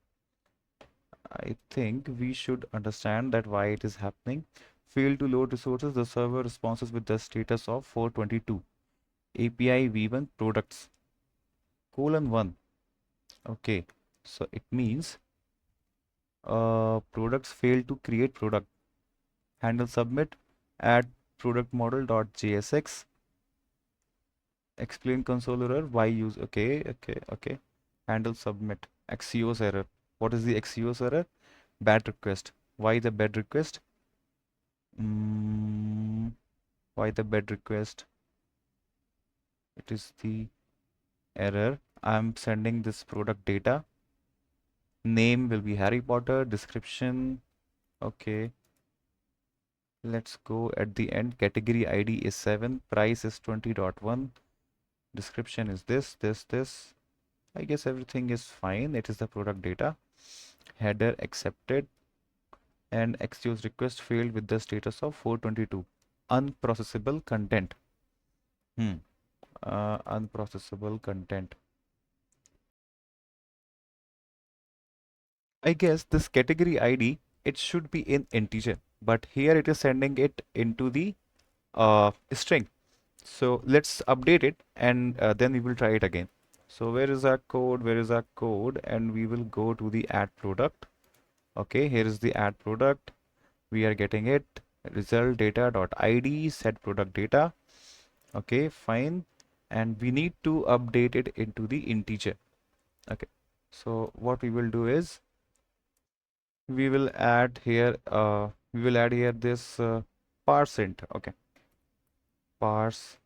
I think we should understand that why it is happening. Fail to load resources, the server responses with the status of 422. API v1 products :1. Okay, so it means products fail to create product. Handle submit, add product model.jsx, explain console error, why use, okay. Handle submit, Axios error. What is the Axios error? Bad request. Why the bad request? Mm, why the bad request? It is the error. I'm sending this product data. Name will be Harry Potter, description. Okay. Let's go at the end. Category ID is 7, price is 20.1. Description is this. I guess everything is fine. It is the product data. Header accepted, and Axios request failed with the status of 422. Unprocessable content. Unprocessable content. I guess this category ID, it should be in integer, but here it is sending it into the string. So let's update it, and then we will try it again. So where is our code? Where is our code? And we will go to the add product. Okay, here is the add product. We are getting it. Result data.id set product data. Okay, fine. And we need to update it into the integer. Okay, so what we will do is we will add here this parse int. Okay, parse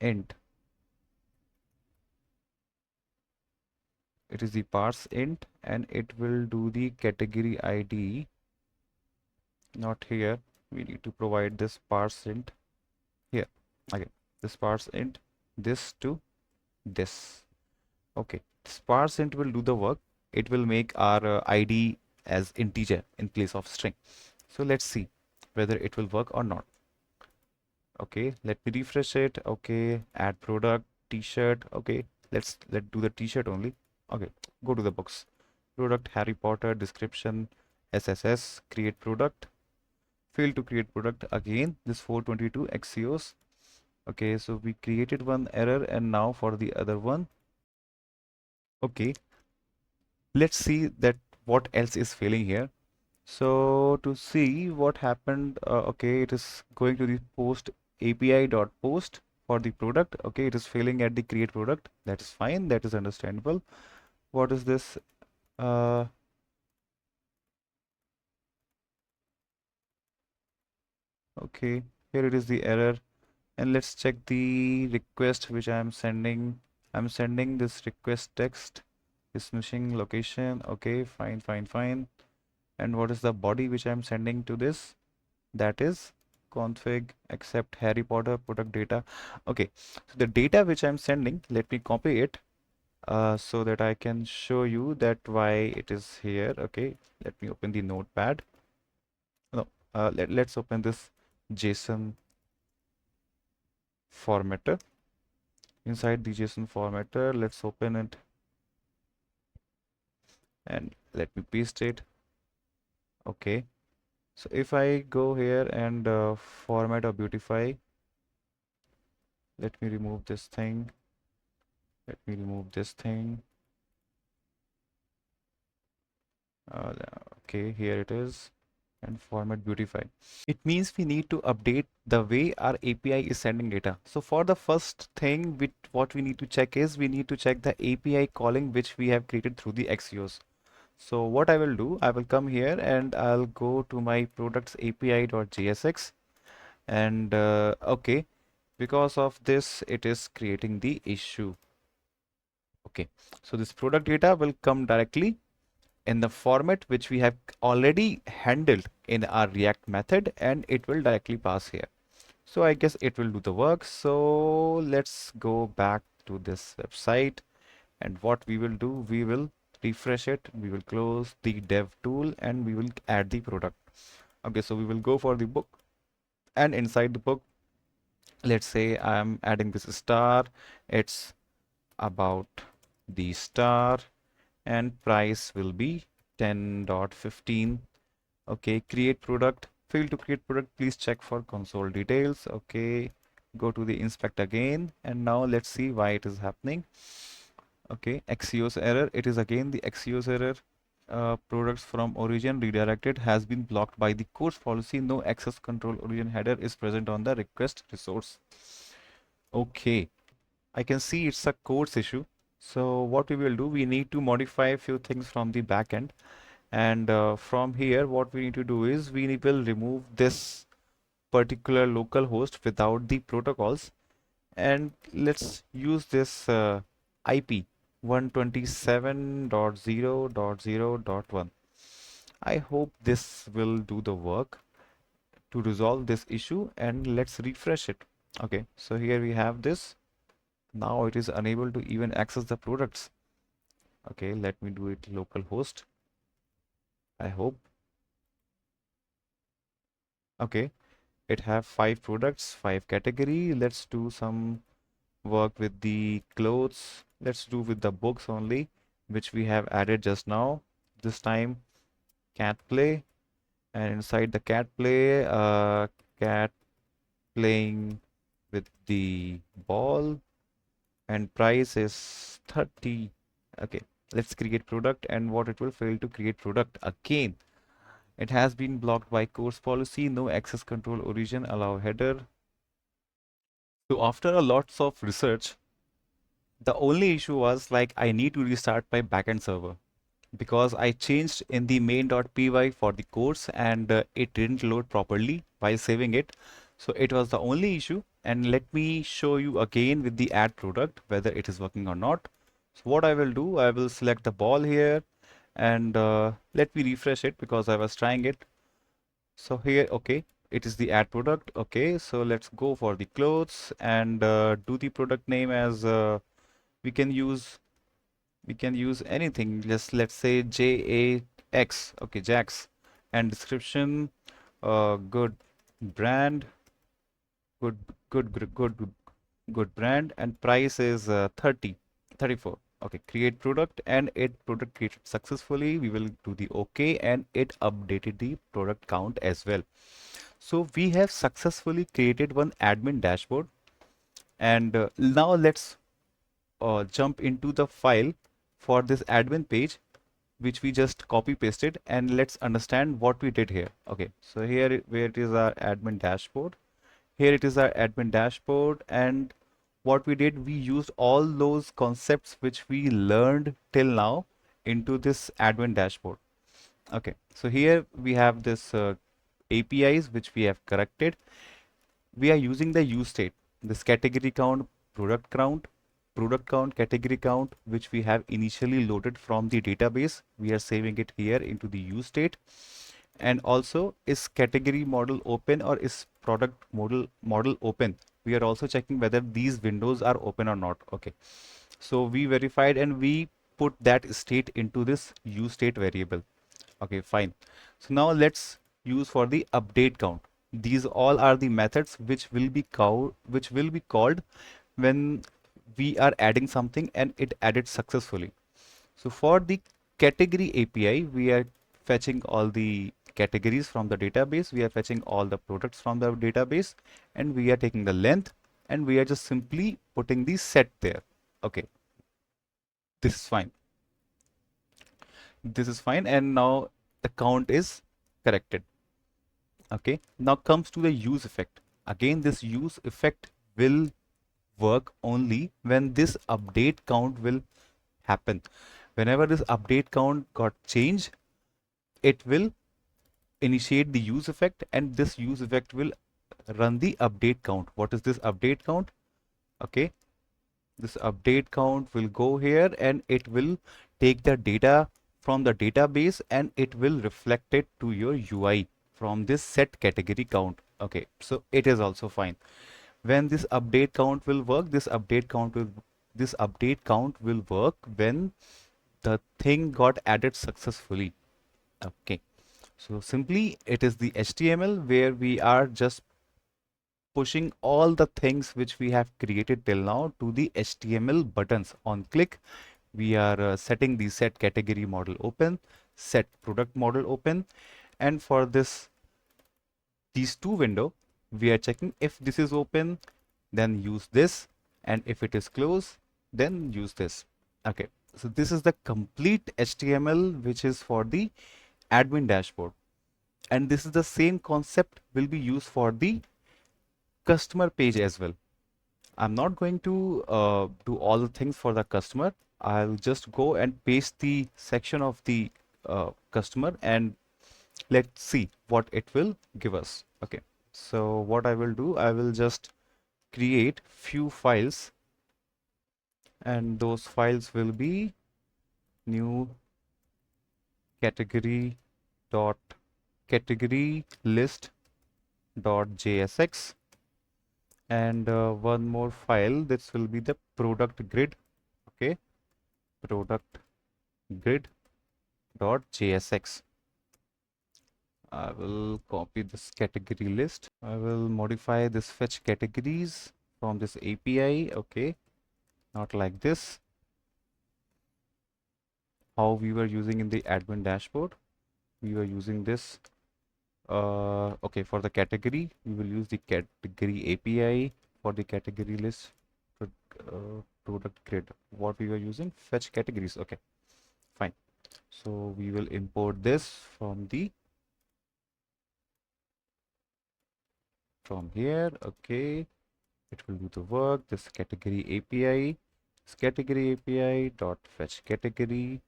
int. It is the parse int, and it will do the category ID. Not here. We need to provide this parse int here. Okay, this parse int, this to this. Okay, this parse int will do the work. It will make our ID as integer in place of string. So let's see whether it will work or not. Okay, let me refresh it. Okay, add product, t-shirt. Okay, let's do the t-shirt only. Okay, go to the books. Product Harry Potter, description SSS, create product. Fail to create product again. This 422 Axios. Okay, so we created one error, and now for the other one. Okay, let's see that what else is failing here. So to see what happened, okay, it is going to the post API.post for the product. Okay, it is failing at the create product. That is fine. That is understandable. What is this? Okay, here it is the error. And let's check the request which I am sending. I'm sending this request text. Is missing location. Okay, fine. And what is the body which I'm sending to this? That is config accept Harry Potter product data. Okay, so the data which I'm sending, let me copy it. so that I can show you that why it is here. Okay, let me open the notepad. No, let's open this JSON formatter. Inside the JSON formatter, let's open it and let me paste it. Okay, so if I go here and format or beautify, let me remove this thing. Let me remove this thing. Uh, okay, here it is. And format beautify. It means we need to update the way our API is sending data. So for the first thing, what we need to check is we need to check the API calling which we have created through the Axios. So what I will do, I will come here and I'll go to my products API.jsx and okay, because of this, it is creating the issue. Okay, so this product data will come directly in the format which we have already handled in our React method, and it will directly pass here. So I guess it will do the work. So let's go back to this website, and what we will do, we will refresh it, we will close the dev tool, and we will add the product. Okay, so we will go for the book, and inside the book, let's say I am adding this star. It's about the star, and price will be 10.15. Okay, create product. Fail to create product, please check for console details. Okay, go to the inspect again, and now let's see why it is happening. Okay, Axios error. It is again the Axios error. Products from origin redirected has been blocked by the course policy. No access control origin header is present on the request resource. Okay, I can see it's a course issue. So what we will do, we need to modify a few things from the backend. And from here, what we need to do is we will remove this particular local host without the protocols. And let's use this IP 127.0.0.1. I hope this will do the work to resolve this issue, and let's refresh it. Okay, so here we have this. Now it is unable to even access the products. Okay, let me do it localhost. I hope. Okay, it have 5 products, 5 category. Let's do some work with the clothes. Let's do with the books only, which we have added just now. This time cat play, and inside the cat play, cat playing with the ball, and price is 30. Okay, let's create product, and what it will fail to create product again. It has been blocked by course policy, no access control origin, allow header. So after a lots of research, the only issue was like I need to restart my backend server because I changed in the main.py for the course, and it didn't load properly while saving it. So it was the only issue. And let me show you again with the add product whether it is working or not. So what I will do, I will select the ball here, and let me refresh it because I was trying it. So here, okay, it is the add product. Okay, so let's go for the clothes and do the product name as we can use anything. Just let's say JAX. Okay, Jax. And description, good brand, good good brand, and price is 34. Okay, create product, and it product created successfully. We will do the okay, and it updated the product count as well. So we have successfully created one admin dashboard, and now let's jump into the file for this admin page which we just copy pasted, and let's understand what we did here. Okay, so here where it is our admin dashboard. Here it is our admin dashboard, and what we did, we used all those concepts which we learned till now into this admin dashboard. Okay, so here we have this APIs which we have corrected. We are using the useState, this category count, product count, category count, which we have initially loaded from the database. We are saving it here into the useState. And also, is category model open or is product model open? We are also checking whether these windows are open or not. Okay, So we verified and we put that state into this useState variable. Okay, fine. So now let's use for the update count. These all are the methods which will be called when we are adding something and it added successfully. So for the category API, we are fetching all the categories from the database. We are fetching all the products from the database, and we are taking the length, and we are just simply putting the set there. Okay, this is fine. This is fine, and now the count is corrected. Okay, now comes to the use effect. Again, this use effect will work only when this update count will happen. Whenever this update count got changed, it will initiate the use effect, and this use effect will run the update count. What is this update count? Okay, this update count will go here and it will take the data from the database and it will reflect it to your UI from this set category count. Okay, so it is also fine. When this update count will work, this update count will work when the thing got added successfully. Okay, so simply it is the HTML where we are just pushing all the things which we have created till now to the HTML buttons. On click, we are setting the set category model open, set product model open, and for these two window, we are checking if this is open, then use this, and if it is closed, then use this. Okay, so this is the complete HTML which is for the admin dashboard, and this is the same concept will be used for the customer page as well. I'm not going to do all the things for the customer. I'll just go and paste the section of the customer and let's see what it will give us. Okay, so what I will do, I will just create few files, and those files will be new category dot category list dot JSX, and one more file. This will be the product grid. Okay, product grid dot JSX. I will copy this category list. I will modify this fetch categories from this API. Okay, not like this. How we were using in the admin dashboard. We were using this. Okay, for the category, we will use the category API. For the category list, product grid. What we were using? Fetch categories. Okay, fine. So we will import this from here. Okay, it will do the work. This category API, this category API dot fetch category,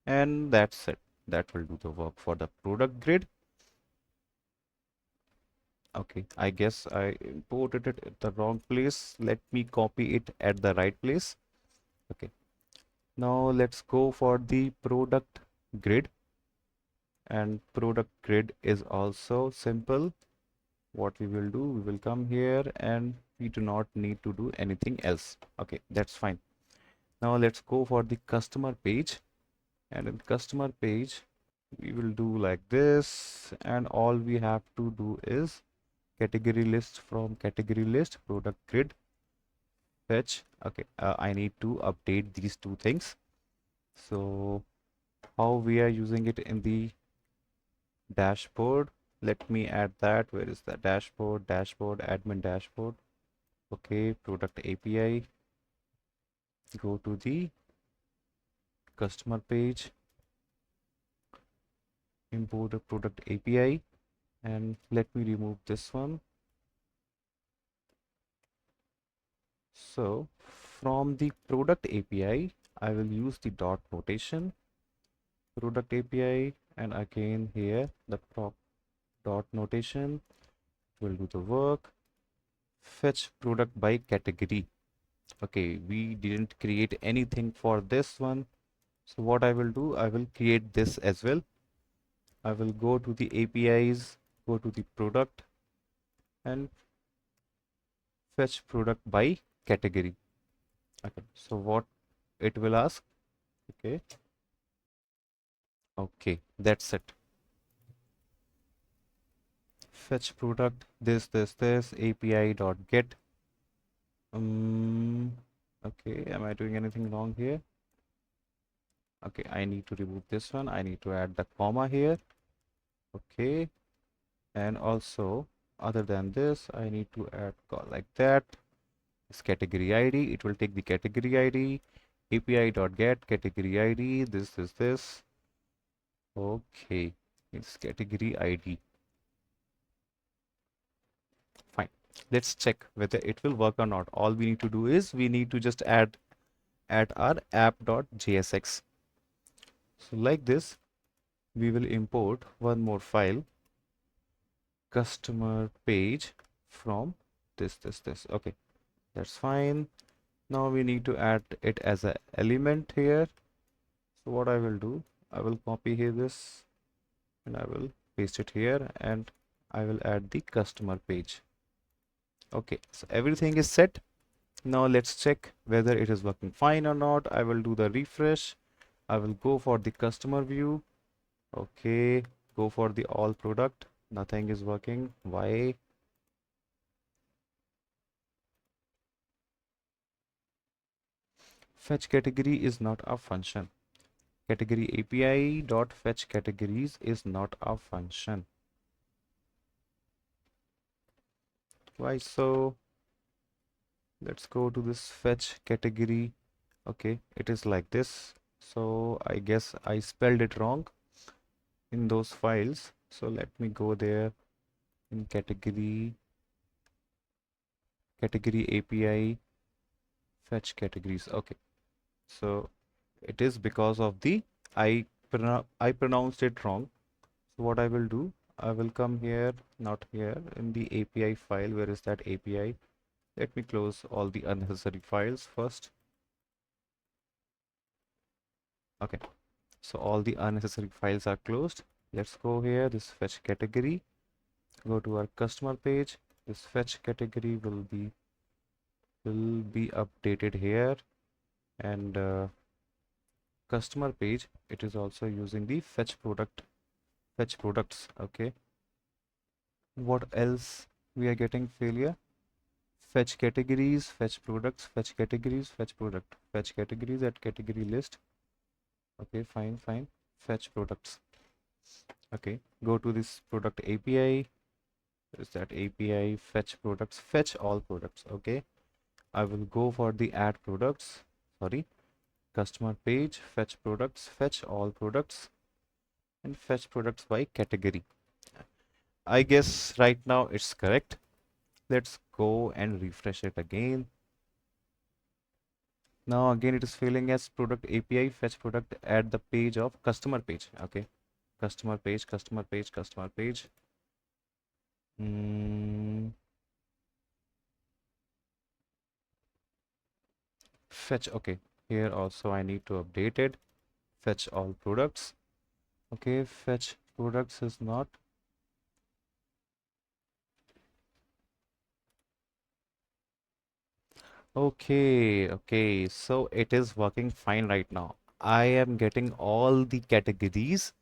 and that's it. That will do the work for the product grid. Okay, I guess I imported it at the wrong place. Let me copy it at the right place. Okay, now let's go for the product grid, and product grid is also simple. What we will do, we will come here and we do not need to do anything else. Okay, that's fine. Now let's go for the customer page, and in customer page we will do like this, and all we have to do is category list from category list product grid fetch. Okay, I need to update these two things. So how we are using it in the dashboard, let me add that. Where is the dashboard? Dashboard, admin dashboard. Okay, product API. Go to the customer page, import the product API, and let me remove this one. So from the product API, I will use the dot notation, product API, and again here the dot notation will do the work. Fetch product by category. Okay, we didn't create anything for this one. So what I will do, I will create this as well. I will go to the APIs, go to the product, and fetch product by category. Okay, so what it will ask. Okay. Okay, that's it. Fetch product, this API dot get. Um, okay, am I doing anything wrong here? Okay, I need to remove this one. I need to add the comma here. Okay, and also other than this, I need to add call like that. This category ID, it will take the category ID. API dot get category ID. This is this. Okay, it's category ID. Fine. Let's check whether it will work or not. All we need to do is we need to just add our app.jsx. So like this, we will import one more file, customer page from this. Okay, that's fine. Now we need to add it as an element here. So what I will do, I will copy here this and I will paste it here and I will add the customer page. Okay, so everything is set. Now let's check whether it is working fine or not. I will do the refresh. I will go for the customer view. Okay, go for the all product. Nothing is working. Why? Fetch category is not a function. Category API dot fetch categories is not a function. Why so? Let's go to this fetch category. Okay, it is like this. So I guess I spelled it wrong in those files. So let me go there in category API fetch categories. Okay, so it is because of the I pronounced it wrong. So what I will do, I will come here, not here, in the API file. Where is that API? Let me close all the unnecessary files first. Okay, so all the unnecessary files are closed. Let's go here, this fetch category, go to our customer page. This fetch category will be updated here, and customer page, it is also using the fetch products. Okay, what else we are getting failure? Fetch categories, fetch products, fetch categories, fetch product, fetch categories at category list. Okay, fine. Fetch products. Okay, go to this product API. Is that API fetch products, fetch all products. Okay, I will go for the add products. Sorry, customer page, fetch products, fetch all products, and fetch products by category. I guess right now it's correct. Let's go and refresh it again. Now again it is failing as product API fetch product at the page of customer page. Okay, customer page. Fetch. Okay, here also I need to update it. Fetch all products. Okay, fetch products is not. Okay, so it is working fine right now. I am getting all the categories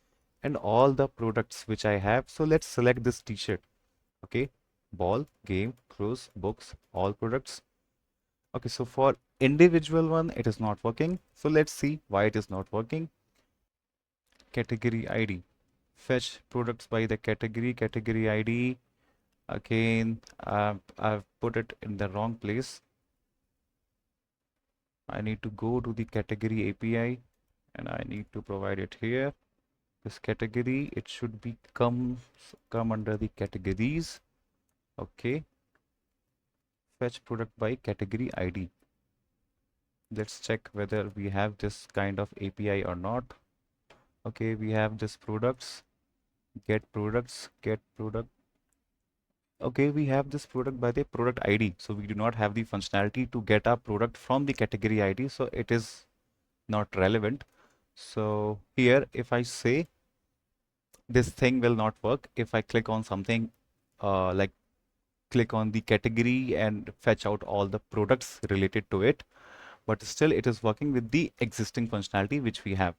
and all the products which I have. So let's select this t-shirt. Okay, ball, game, cruise, books, all products. Okay, so for individual one, it is not working. So let's see why it is not working. Category ID. Fetch products by the category ID. Again, I've put it in the wrong place. I need to go to the category API and I need to provide it here. This category, it should be come under the categories. Okay. Fetch product by category ID. Let's check whether we have this kind of API or not. Okay, we have this products, get product. Okay, we have this product by the product ID. So we do not have the functionality to get our product from the category ID. So it is not relevant. So here, if I say this thing will not work, if I click on something like click on the category and fetch out all the products related to it, but still it is working with the existing functionality which we have.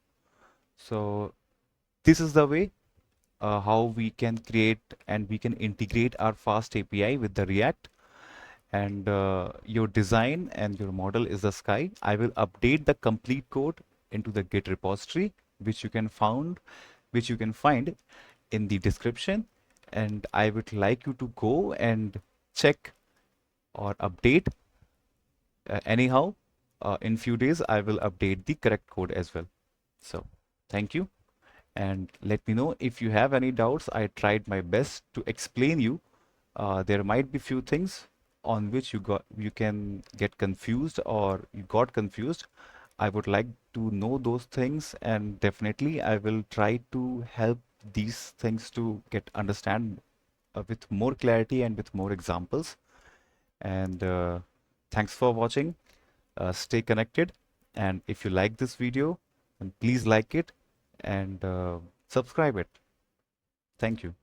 So this is the way how we can create and we can integrate our fast API with the React. And your design and your model is the sky. I will update the complete code into the Git repository, which you can find in the description. And I would like you to go and check or update. Anyhow, in few days, I will update the correct code as well. So thank you. And let me know if you have any doubts. I tried my best to explain you. There might be few things on which you can get confused or you got confused. I would like to know those things, and definitely I will try to help these things to get understand with more clarity and with more examples. And thanks for watching. Stay connected, and if you like this video, then please like it and subscribe it. Thank you.